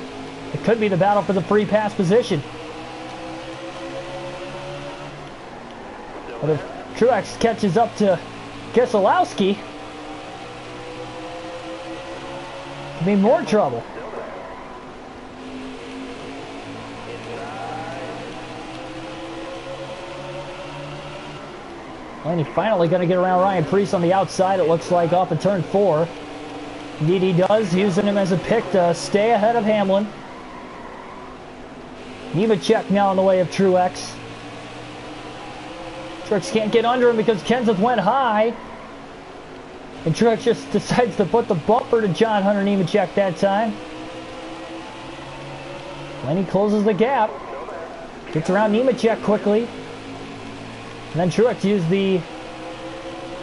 It could be the battle for the free pass position. But if Truex catches up to Keselowski, could be more trouble. Blaney finally going to get around Ryan Preece on the outside, it looks like, off of turn 4. Indeed he does, using him as a pick to stay ahead of Hamlin. Nemechek now in the way of Truex. Truex can't get under him because Kenseth went high. And Truex just decides to put the bumper to John Hunter Nemechek that time. Blaney closes the gap. Gets around Nemechek quickly. And then Truex used the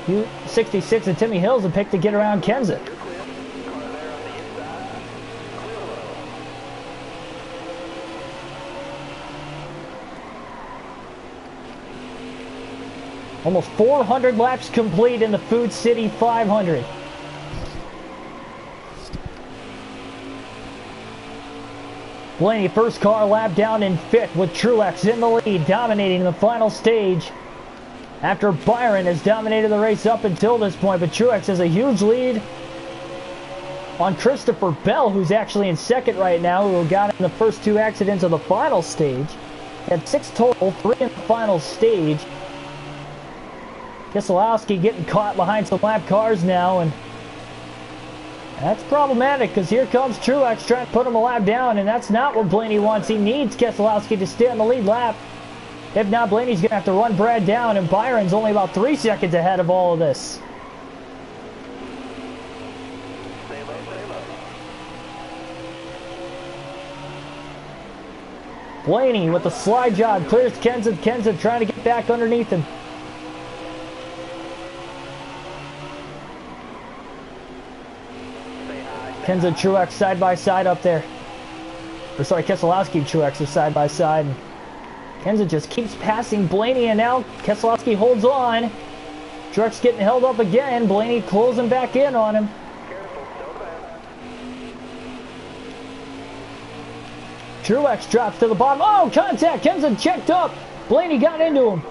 U66 of Timmy Hills a pick to get around Kenseth. Almost 400 laps complete in the Food City 500. Blaney, first car lap down in 5th with Truex in the lead, dominating the final stage. After Byron has dominated the race up until this point, but Truex has a huge lead on Christopher Bell, who's actually in 2nd right now, who got in the first 2 accidents of the final stage. Had 6 total, 3 in the final stage. Keselowski getting caught behind some lap cars now, and that's problematic because here comes Truex trying to put him a lap down, and that's not what Blaney wants. He needs Keselowski to stay on the lead lap. If not, Blaney's going to have to run Brad down, and Byron's only about 3 seconds ahead of all of this. Blaney with the slide job clears Kenseth. Kenseth trying to get back underneath him. Kenseth, Truex side by side up there. Or sorry, Keselowski and Truex are side by side. Kenseth just keeps passing Blaney, and now Keselowski holds on. Truex getting held up again. Blaney closing back in on him. Truex drops to the bottom. Oh, contact! Kenseth checked up. Blaney got into him.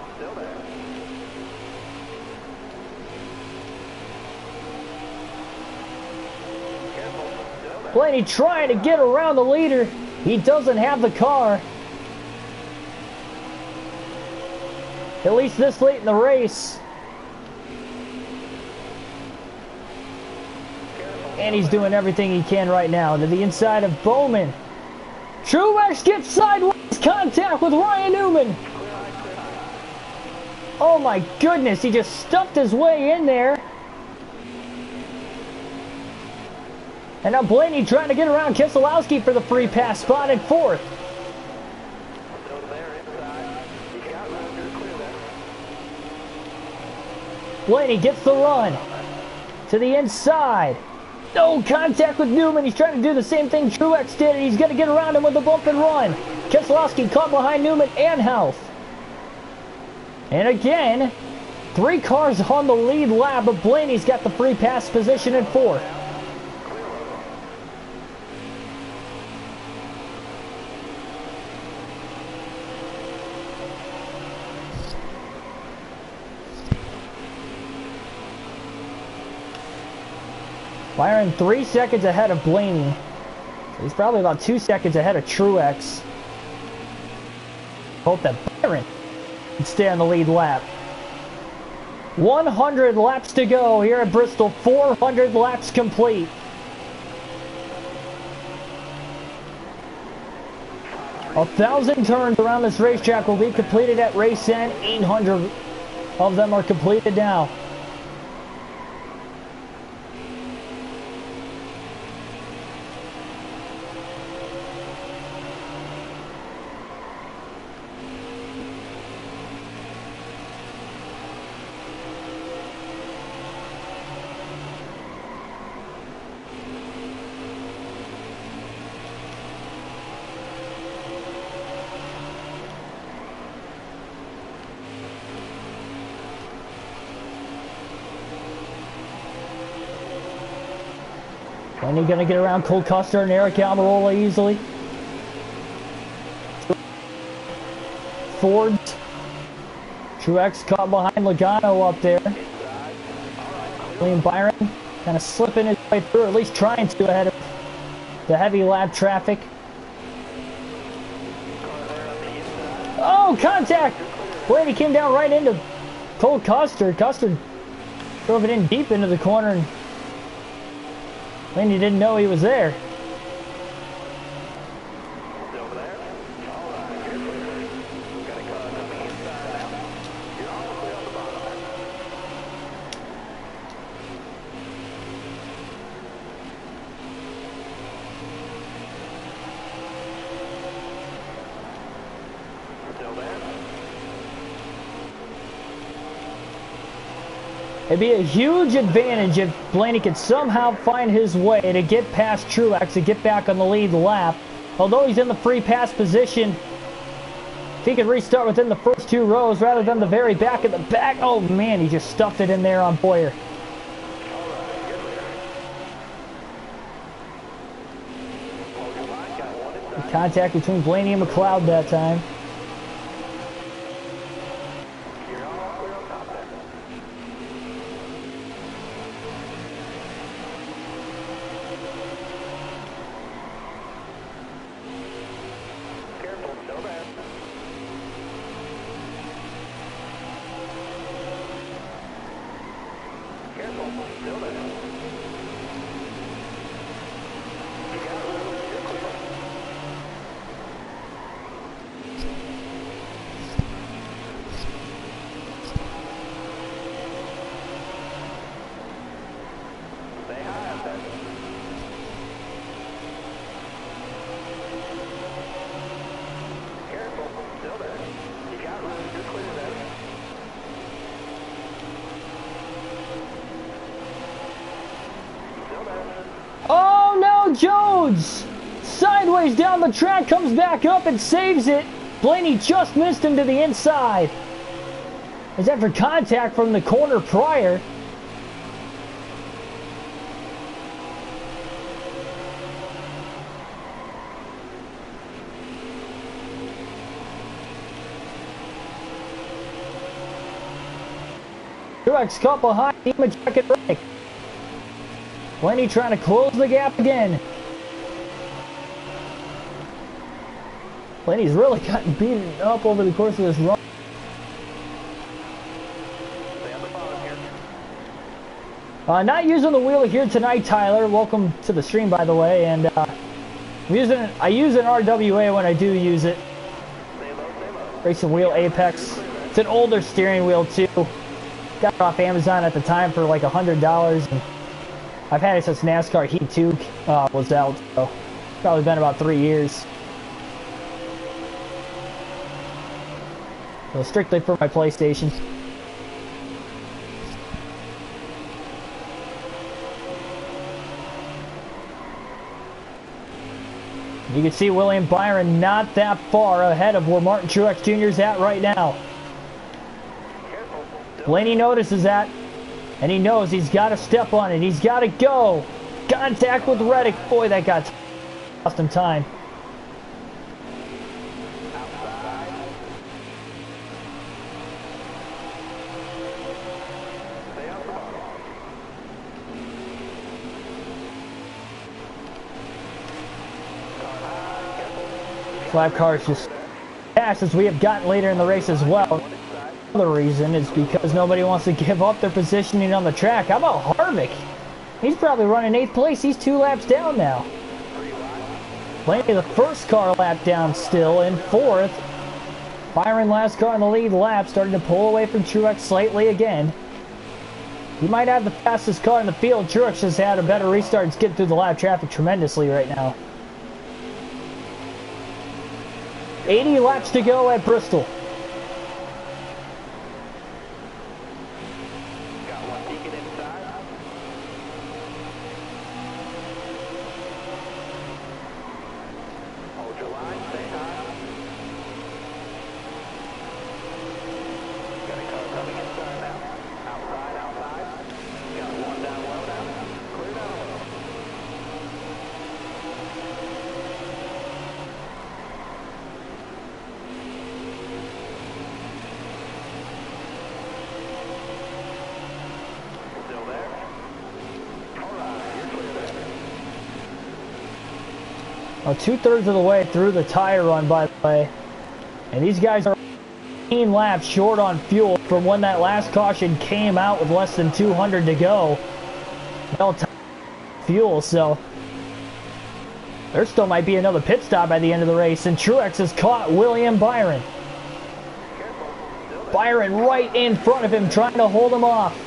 Blaney trying to get around the leader. He doesn't have the car. At least this late in the race. And he's doing everything he can right now. To the inside of Bowman. Truex gets sideways contact with Ryan Newman. Oh my goodness, he just stuffed his way in there. And now Blaney trying to get around Keselowski for the free pass spot in 4th. Blaney gets the run to the inside. No contact with Newman. He's trying to do the same thing Truex did, and he's going to get around him with a bump and run. Keselowski caught behind Newman and Health. And again, 3 cars on the lead lap, but Blaney's got the free pass position in 4th. Byron 3 seconds ahead of Blaney. So he's probably about 2 seconds ahead of Truex. Hope that Byron can stay on the lead lap. 100 laps to go here at Bristol. 400 laps complete. A 1,000 turns around this racetrack will be completed at race end. 800 of them are completed now. Blaney gonna get around Cole Custer and Eric Almirola easily. Ford. Truex caught behind Logano up there. William Byron kind of slipping his way through, or at least trying to, ahead of the heavy lap traffic. Oh, contact! Blaney came down right into Cole Custer. Custer drove it in deep into the corner, and Blaney didn't know he was there. It'd be a huge advantage if Blaney could somehow find his way to get past Truex to get back on the lead lap. Although he's in the free pass position, if he could restart within the first 2 rows rather than the very back of the back. Oh man, he just stuffed it in there on Boyer. The contact between Blaney and McLeod that time. Jones sideways down the track, comes back up and saves it. Blaney just missed him to the inside. As after contact from the corner prior. Truex caught behind him and check it break. Blaney trying to close the gap again. Blaney's really gotten beaten up over the course of this run. Not using the wheel here tonight, Tyler. Welcome to the stream, by the way. And I use an RWA when I do use it. Racing Wheel Apex. It's an older steering wheel too. Got it off Amazon at the time for like $100. And I've had it since NASCAR Heat 2 was out, so probably been about 3 years. So strictly for my PlayStation. You can see William Byron not that far ahead of where Martin Truex Jr. is at right now. Blaney notices that. And he knows he's got to step on it. He's got to go. Contact with Reddick. Boy, that got cost him time. Lap cars just fast as we have gotten later in the race as well. Another reason is because nobody wants to give up their positioning on the track. How about Harvick? He's probably running 8th place. He's 2 laps down now. Blaney the first car lap down still in 4th. Byron last car in the lead lap, starting to pull away from Truex slightly again. He might have the fastest car in the field. Truex just had a better restart and skipped through the lap traffic tremendously right now. 80 laps to go at Bristol. Well, 2/3 of the way through the tire run, by the way. And these guys are 18 laps short on fuel from when that last caution came out with less than 200 to go. Well, fuel, so there still might be another pit stop by the end of the race. And Truex has caught William Byron. Byron right in front of him, trying to hold him off.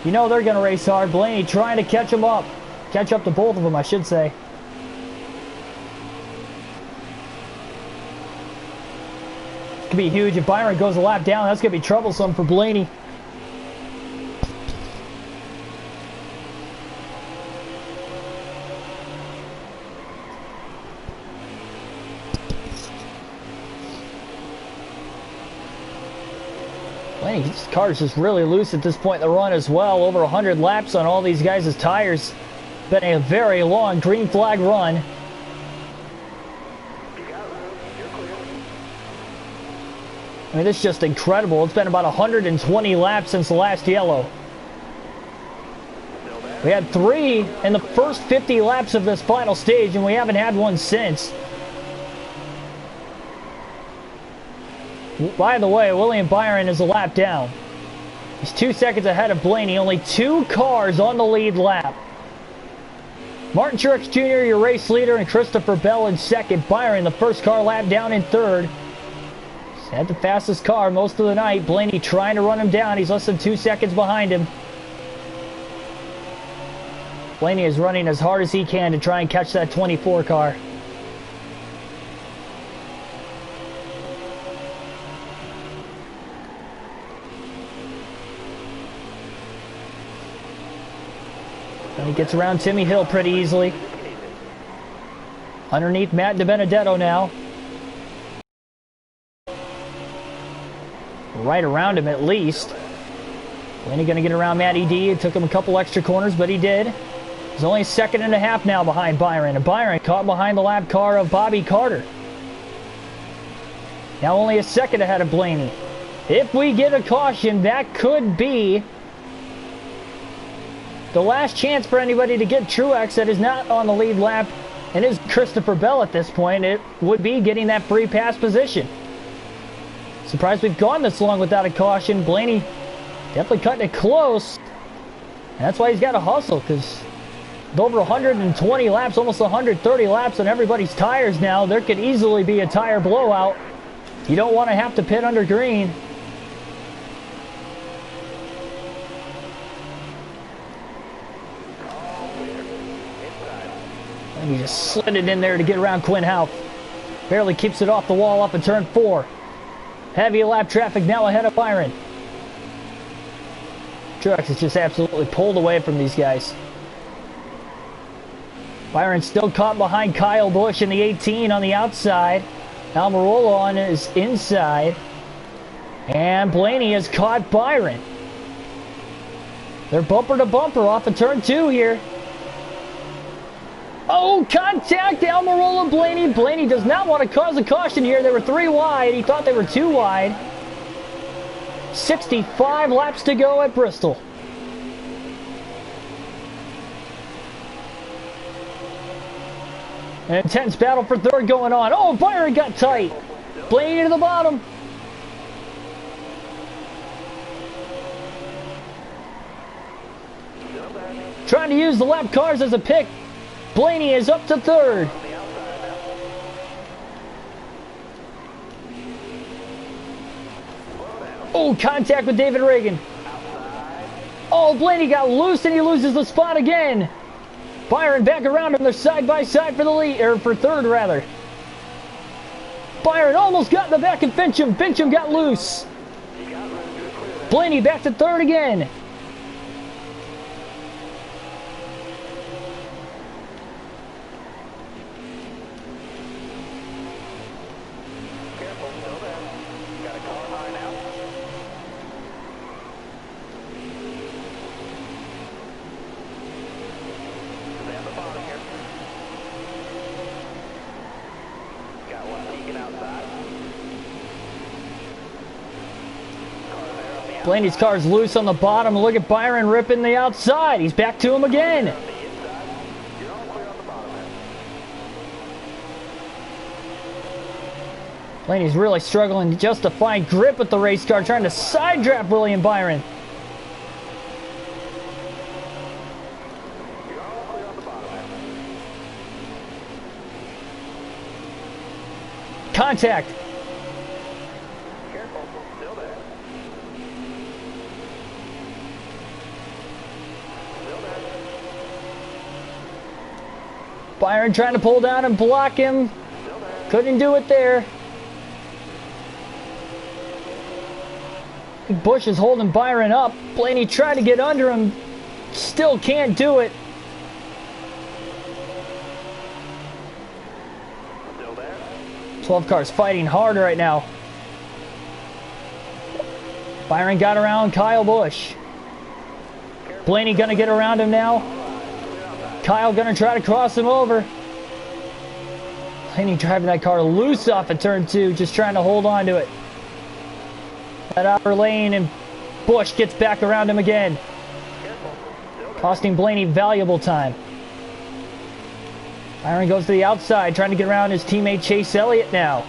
You know they're going to race hard. Blaney trying to catch him up. Catch up to both of them, I should say. It's going to be huge. If Byron goes a lap down, that's going to be troublesome for Blaney. His car's just really loose at this point in the run as well. Over 100 laps on all these guys' tires. Been a very long green flag run. I mean, this is just incredible. It's been about 120 laps since the last yellow. We had 3 in the first 50 laps of this final stage, and we haven't had one since. By the way, William Byron is a lap down. He's 2 seconds ahead of Blaney. Only 2 cars on the lead lap. Martin Truex Jr., your race leader, and Christopher Bell in second. Byron, the first car lap down in third. He's had the fastest car most of the night. Blaney trying to run him down. He's less than 2 seconds behind him. Blaney is running as hard as he can to try and catch that 24 car. And he gets around Timmy Hill pretty easily. Underneath Matt DiBenedetto now. Right around him at least. Blaney going to get around Matty D. It took him a couple extra corners, but he did. He's only a second and a half now behind Byron. And Byron caught behind the lap car of Bobby Carter. Now only a second ahead of Blaney. If we get a caution, that could be the last chance for anybody to get Truex that is not on the lead lap and is Christopher Bell at this point. It would be getting that free pass position. Surprised we've gone this long without a caution. Blaney definitely cutting it close. And that's why he's got to hustle, because with over 120 laps, almost 130 laps on everybody's tires now, there could easily be a tire blowout. You don't want to have to pit under green. And he just slid it in there to get around Quinn Houff. Barely keeps it off the wall up in turn 4. Heavy lap traffic now ahead of Byron. Truex is just absolutely pulled away from these guys. Byron still caught behind Kyle Busch in the 18 on the outside. Almirola on his inside. And Blaney has caught Byron. They're bumper to bumper off of turn 2 here. Oh, contact! Almirola, Blaney. Blaney does not want to cause a caution here. They were 3 wide. He thought they were 2 wide. 65 laps to go at Bristol. An intense battle for third going on. Oh, Byron got tight. Blaney to the bottom. Trying to use the lap cars as a pick. Blaney is up to third. Oh, contact with David Reagan. Oh, Blaney got loose and he loses the spot again. Byron back around him. They're side by side for the lead, or for third rather. Byron almost got in the back of Fincham. Fincham got loose. Blaney back to third again. Blaney's car's loose on the bottom. Look at Byron ripping the outside. He's back to him again. Blaney's really struggling just to find grip with the race car, trying to side draft William Byron. You're all clear on the bottom end. Contact. Careful. Still there. Still there. Byron trying to pull down and block him. Still there. Couldn't do it there. Bush is holding Byron up. Blaney tried to get under him. Still can't do it. Still there. 12 cars fighting hard right now. Byron got around Kyle Busch. Blaney gonna get around him now. Kyle gonna try to cross him over. Blaney driving that car loose off of turn 2, just trying to hold on to it. That outer lane, and Busch gets back around him again, costing Blaney valuable time. Byron goes to the outside, trying to get around his teammate Chase Elliott now.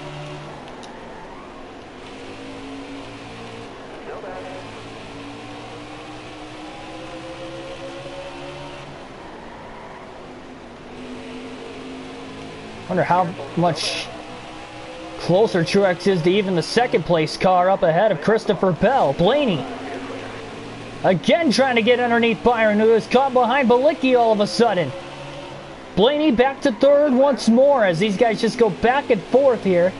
Wonder how much closer Truex is to even the second place car up ahead of Christopher Bell. Blaney again trying to get underneath Byron, who is caught behind Balicki all of a sudden. Blaney back to third once more as these guys just go back and forth here.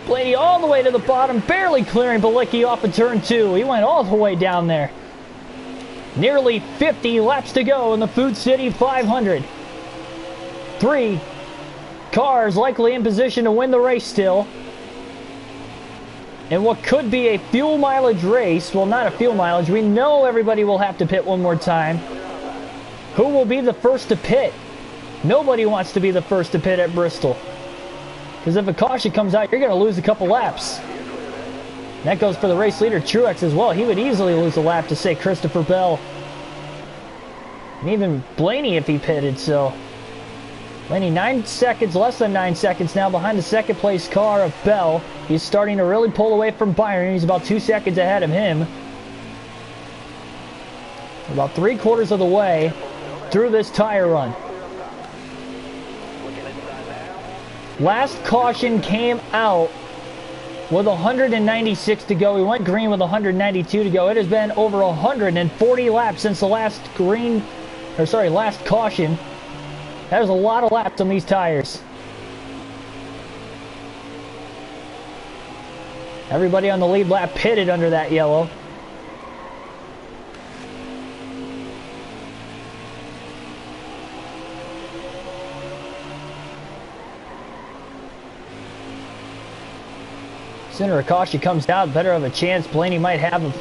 Blaney all the way to the bottom, barely clearing Balicki off of turn 2. He went all the way down there. Nearly 50 laps to go in the Food City 500. 3 cars likely in position to win the race still. In what could be a fuel mileage race. Well, not a fuel mileage. We know everybody will have to pit one more time. Who will be the first to pit? Nobody wants to be the first to pit at Bristol. Because if a caution comes out, you're going to lose a couple laps. And that goes for the race leader, Truex, as well. He would easily lose a lap to, say, Christopher Bell. And even Blaney if he pitted, so... Blaney 9 seconds, less than 9 seconds now behind the second place car of Bell. He's starting to really pull away from Byron. He's about 2 seconds ahead of him. About 3/4 of the way through this tire run. Last caution came out with 196 to go. He went green with 192 to go. It has been over 140 laps since the last last caution. That is a lot of laps on these tires. Everybody on the lead lap pitted under that yellow. Sooner a caution comes out, better of a chance Blaney might have of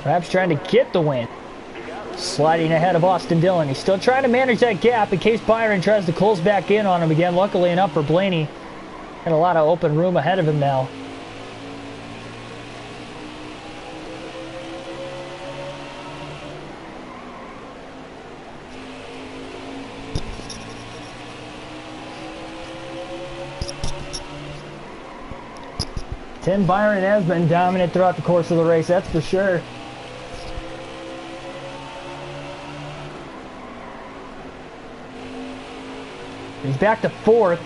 perhaps trying to get the win. Sliding ahead of Austin Dillon. He's still trying to manage that gap in case Byron tries to close back in on him again. Luckily enough for Blaney, got a lot of open room ahead of him now. Tim Byron has been dominant throughout the course of the race, that's for sure. He's back to 4th.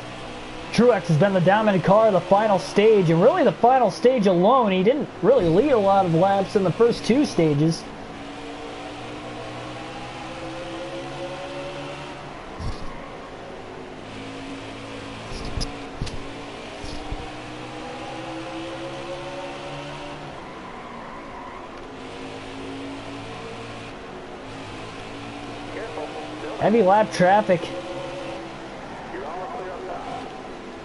Truex has been the dominant car of the final stage, and really the final stage alone. He didn't really lead a lot of laps in the first 2 stages. Heavy lap traffic.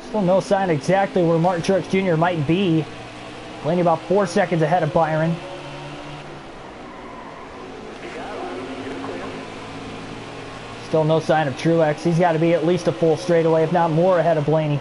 Still no sign exactly where Martin Truex Jr. might be. Blaney about 4 seconds ahead of Byron. Still no sign of Truex. He's got to be at least a full straightaway, if not more, ahead of Blaney.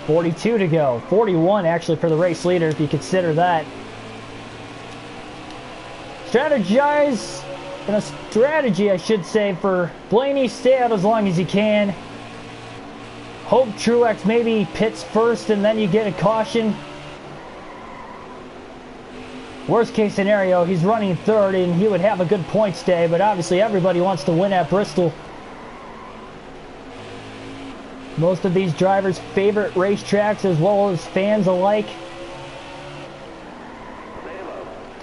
42 to go. 41 actually for the race leader if you consider that. Strategy, I should say, for Blaney. Stay out as long as you can. Hope Truex maybe pits first and then you get a caution. Worst case scenario, he's running third and he would have a good points day, but obviously everybody wants to win at Bristol. Most of these drivers' favorite racetracks as well as fans alike.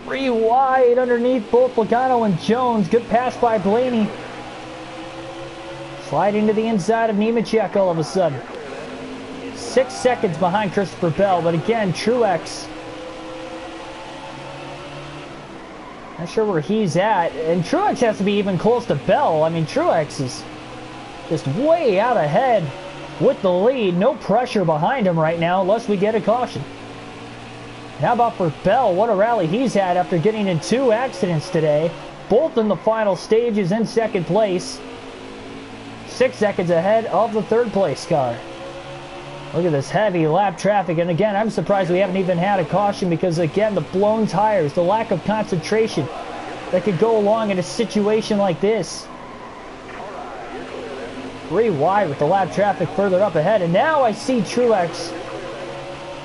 3 wide underneath both Logano and Jones. Good pass by Blaney. Sliding to the inside of Nemechek all of a sudden. 6 seconds behind Christopher Bell, but again, Truex. Not sure where he's at, and Truex has to be even close to Bell. I mean, Truex is just way out ahead with the lead. No pressure behind him right now unless we get a caution. And how about for Bell? What a rally he's had after getting in 2 accidents today, both in the final stages in second place. 6 seconds ahead of the third place car. Look at this heavy lap traffic, and again, I'm surprised we haven't even had a caution because, again, the blown tires, the lack of concentration that could go along in a situation like this. 3 wide with the lap traffic further up ahead, and now I see Truex.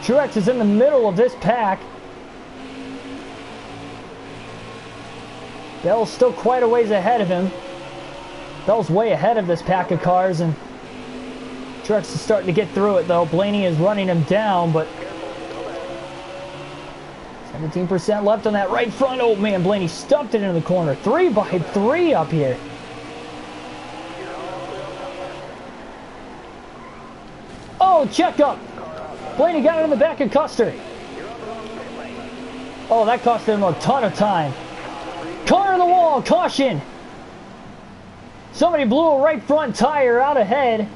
Truex is in the middle of this pack. Bell's still quite a ways ahead of him. Bell's way ahead of this pack of cars, and Truex is starting to get through it, though. Blaney is running him down, but 17% left on that right front. Oh, man, Blaney stuffed it into the corner. 3 by 3 up here. Oh, check up. Blaney got it in the back of Custer. Oh, that cost him a ton of time. Car in the wall, caution. Somebody blew a right front tire out ahead.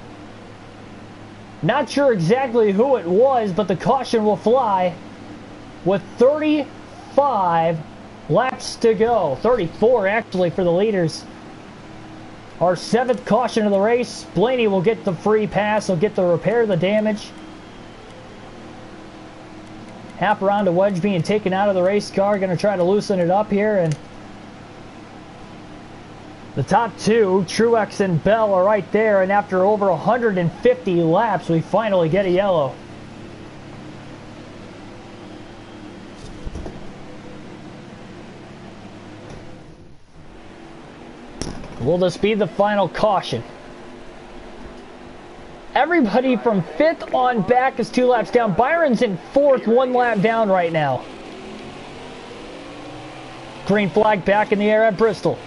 Not sure exactly who it was, but the caution will fly with 35 laps to go. 34 actually for the leaders. Our 7th caution of the race. Blaney will get the free pass. He'll get the repair the damage. Half around a wedge being taken out of the race car. Going to try to loosen it up here, and the top 2, Truex and Bell, are right there, and after over 150 laps, we finally get a yellow. Will this be the final caution? Everybody from 5th on back is 2 laps down. Byron's in 4th, 1 lap down right now. Green flag back in the air at Bristol.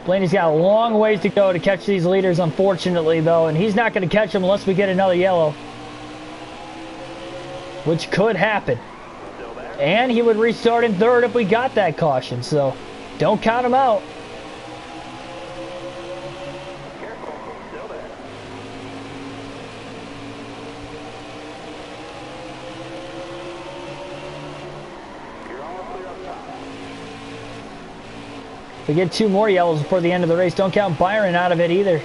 Blaney's got a long ways to go to catch these leaders, unfortunately, though, and he's not going to catch them unless we get another yellow, which could happen. And he would restart in 3rd if we got that caution, so don't count him out. We get 2 more yellows before the end of the race. Don't count Byron out of it either.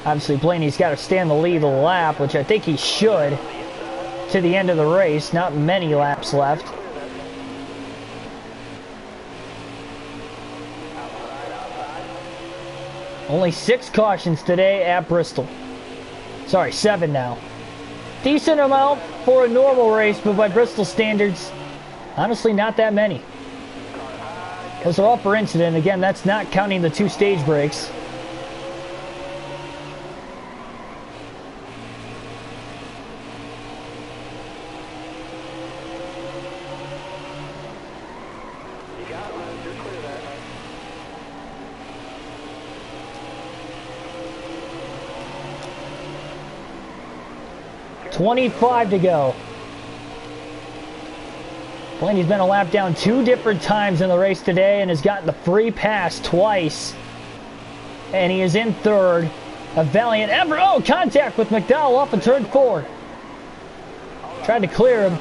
Obviously, Blaney's got to stay in the lead of the lap, which I think he should, to the end of the race. Not many laps left. Only 6 cautions today at Bristol. Sorry, 7 now. Decent amount for a normal race, but by Bristol standards, honestly, not that many. Those are all for incident. Again, that's not counting the 2 stage breaks. You got it, man. You're clear there. 25 to go. Blaney's been a lap down 2 different times in the race today and has gotten the free pass twice. And he is in 3rd. A valiant effort. Oh, contact with McDowell off of turn 4. Tried to clear him.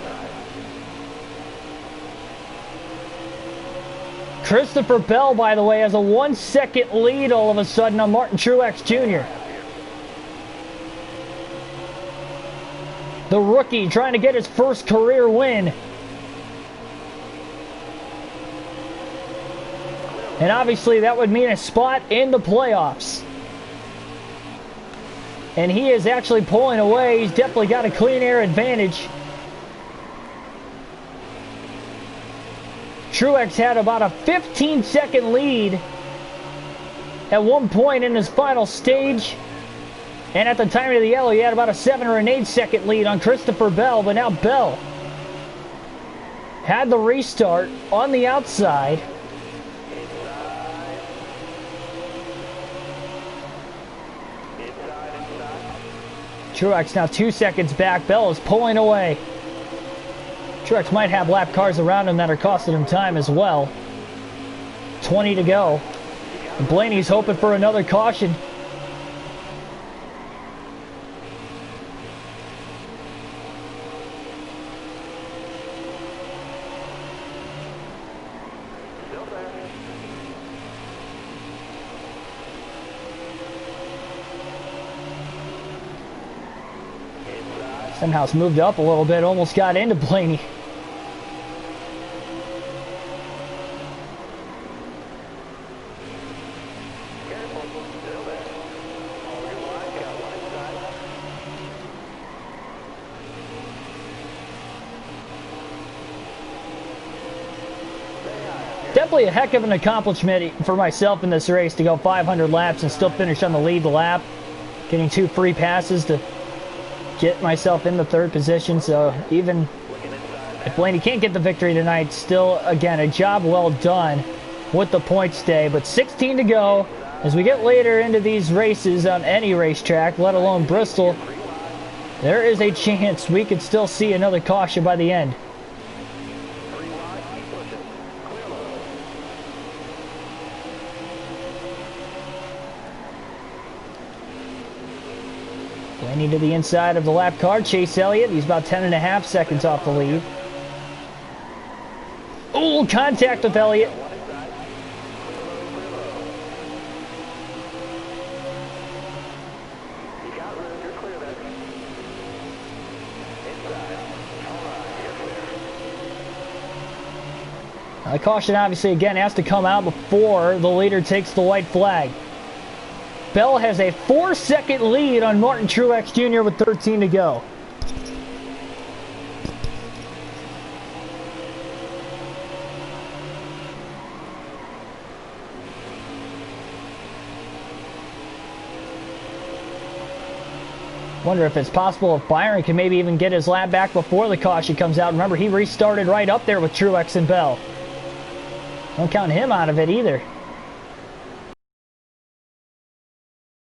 Christopher Bell, by the way, has a 1 second lead all of a sudden on Martin Truex Jr. The rookie trying to get his first career win. And obviously that would mean a spot in the playoffs. And he is actually pulling away. He's definitely got a clean air advantage. Truex had about a 15-second lead at one point in his final stage. And at the time of the yellow, he had about a 7 or an 8-second lead on Christopher Bell. But now Bell had the restart on the outside. Truex now 2 seconds back. Bell is pulling away. Truex might have lap cars around him that are costing him time as well. 20 to go. And Blaney's hoping for another caution. Stenhouse moved up a little bit, almost got into Blaney. Definitely a heck of an accomplishment for myself in this race to go 500 laps and still finish on the lead lap. Getting 2 free passes to get myself in the 3rd position. So even if Blaney can't get the victory tonight, still, again, a job well done with the points day. But 16 to go as we get later into these races on any racetrack, let alone Bristol. There is a chance we could still see another caution by the end. Blaney to the inside of the lap car. Chase Elliott, he's about 10.5 seconds off the lead. Oh, contact with Elliott. The caution obviously again has to come out before the leader takes the white flag. Bell has a 4-second lead on Martin Truex Jr. with 13 to go. Wonder if it's possible if Byron can maybe even get his lap back before the caution comes out. Remember, he restarted right up there with Truex and Bell. Don't count him out of it either.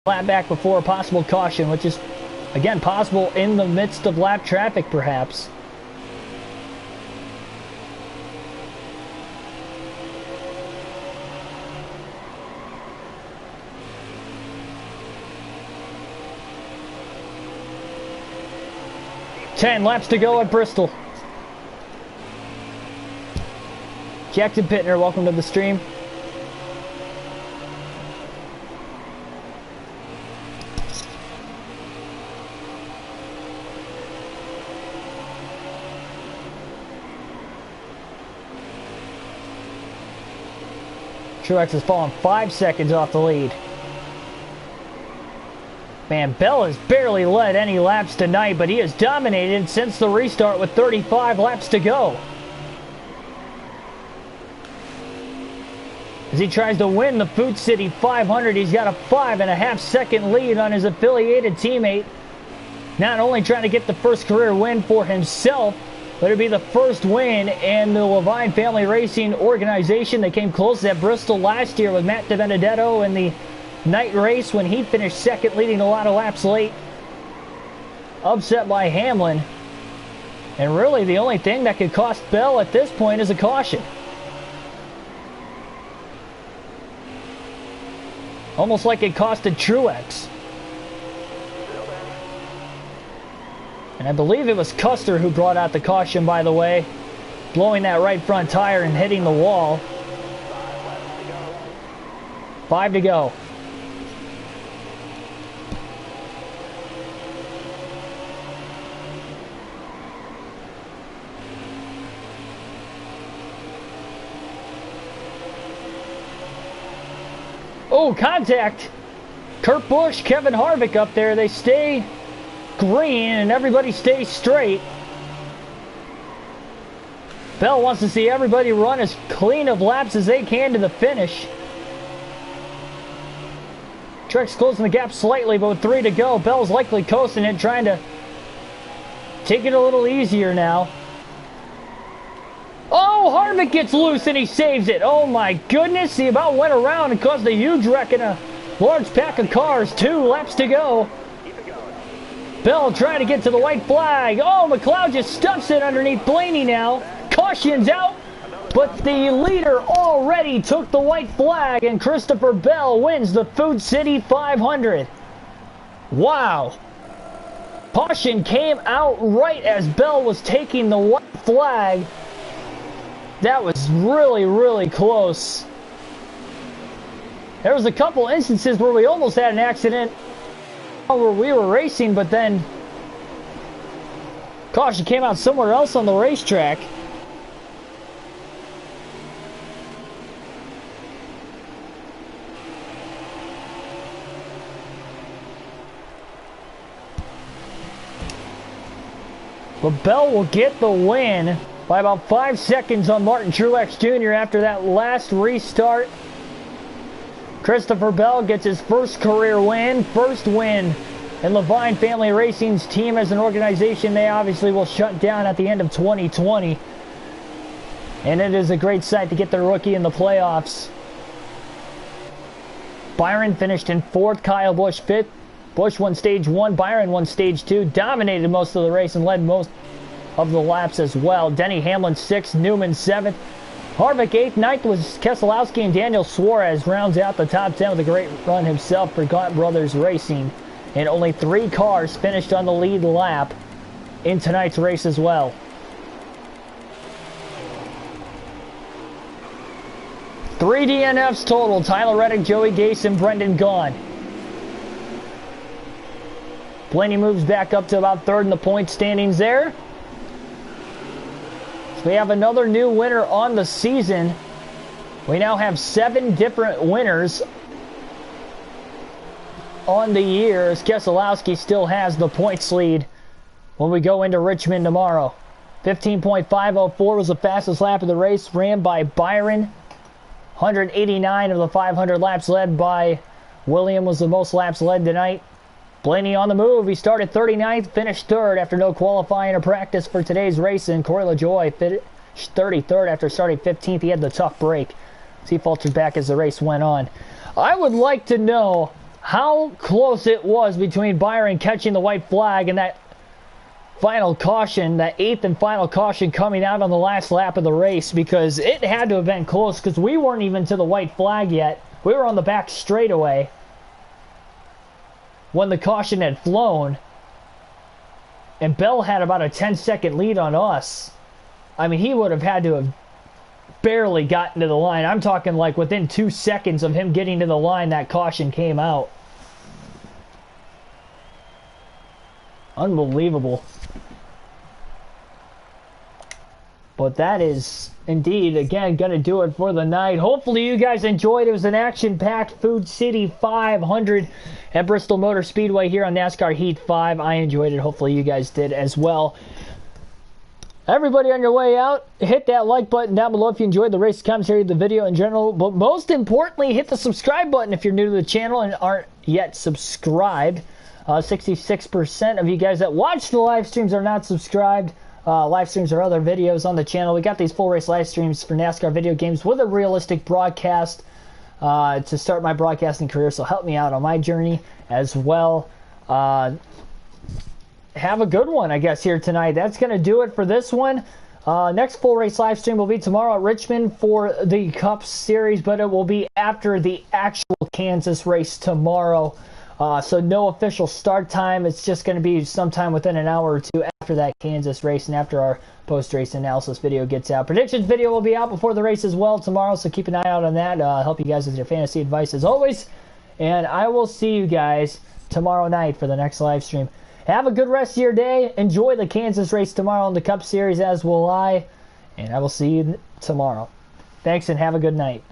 Lap back before a possible caution, which is, again, possible in the midst of lap traffic, perhaps. Ten laps to go at Bristol. Jackson Pittner, welcome to the stream. Truex has fallen 5 seconds off the lead. Man, Bell has barely led any laps tonight, but he has dominated since the restart with 35 laps to go. As he tries to win the Food City 500, he's got a 5.5 second lead on his affiliated teammate. Not only trying to get the first career win for himself, but it'd be the first win in the Levine Family Racing organization. They came close at Bristol last year with Matt DiBenedetto in the night race when he finished second, leading a lot of laps late. Upset by Hamlin. And really the only thing that could cost Bell at this point is a caution. Almost like it costed Truex. And I believe it was Custer who brought out the caution, by the way, blowing that right front tire and hitting the wall. 5 to go. Oh, contact. Kurt Busch, Kevin Harvick up there. They stay green and everybody stays straight. Bell wants to see everybody run as clean of laps as they can to the finish. Truex closing the gap slightly, but with 3 to go, Bell's likely coasting it, trying to take it a little easier now. Oh, Harvick gets loose and he saves it. Oh my goodness, he about went around and caused a huge wreck in a large pack of cars. 2 laps to go. Bell trying to get to the white flag. Oh, McLeod just stuffs it underneath Blaney now. Caution's out, but the leader already took the white flag, and Christopher Bell wins the Food City 500. Wow. Caution came out right as Bell was taking the white flag. That was really, really close. There was a couple instances where we almost had an accident where we were racing, but then caution came out somewhere else on the racetrack. But Bell will get the win by about 5 seconds on Martin Truex Jr. after that last restart. Christopher Bell gets his first career win, first win in Levine Family Racing's team as an organization. They obviously will shut down at the end of 2020. And it is a great sight to get their rookie in the playoffs. Byron finished in 4th, Kyle Busch 5th. Busch won stage 1, Byron won stage 2, dominated most of the race and led most of the laps as well. Denny Hamlin 6th, Newman 7th. Harvick 8th, 9th was Keselowski, and Daniel Suarez rounds out the top 10 with a great run himself for Gaunt Brothers Racing. And only 3 cars finished on the lead lap in tonight's race as well. Three DNFs total: Tyler Reddick, Joey Gase, and Brendan Gaughan. Blaney moves back up to about 3rd in the point standings there. So we have another new winner on the season. We now have 7 different winners on the year, as Keselowski still has the points lead when we go into Richmond tomorrow. 15.504 was the fastest lap of the race, ran by Byron. 189 of the 500 laps led by William was the most laps led tonight. Blaney on the move. He started 39th, finished 3rd after no qualifying or practice for today's race. And Corey LaJoie finished 33rd after starting 15th. He had the tough break, so he faltered back as the race went on. I would like to know how close it was between Byron catching the white flag and that final caution, that 8th and final caution coming out on the last lap of the race, because it had to have been close, because we weren't even to the white flag yet. We were on the back straightaway when the caution had flown, and Bell had about a 10-second lead on us. I mean, he would have had to have barely gotten to the line. I'm talking like within 2 seconds of him getting to the line, that caution came out. Unbelievable. But that is indeed, again, going to do it for the night. Hopefully you guys enjoyed. It was an action-packed Food City 500 at Bristol Motor Speedway here on NASCAR Heat 5. I enjoyed it. Hopefully you guys did as well. Everybody on your way out, hit that like button down below if you enjoyed the race commentary, the video in general. But most importantly, hit the subscribe button if you're new to the channel and aren't yet subscribed. 66% of you guys that watch the live streams are not subscribed. Live streams or other videos on the channel. We got these full race live streams for NASCAR video games with a realistic broadcast to start my broadcasting career, so help me out on my journey as well. Have a good one, I guess, here tonight. That's going to do it for this one. Next full race live stream will be tomorrow at Richmond for the Cup Series, but it will be after the actual Kansas race tomorrow. So no official start time. It's just going to be sometime within an hour or two after that Kansas race and after our post-race analysis video gets out. Predictions video will be out before the race as well tomorrow, so keep an eye out on that. Help you guys with your fantasy advice as always. And I will see you guys tomorrow night for the next live stream. Have a good rest of your day. Enjoy the Kansas race tomorrow in the Cup Series, as will I. And I will see you tomorrow. Thanks, and have a good night.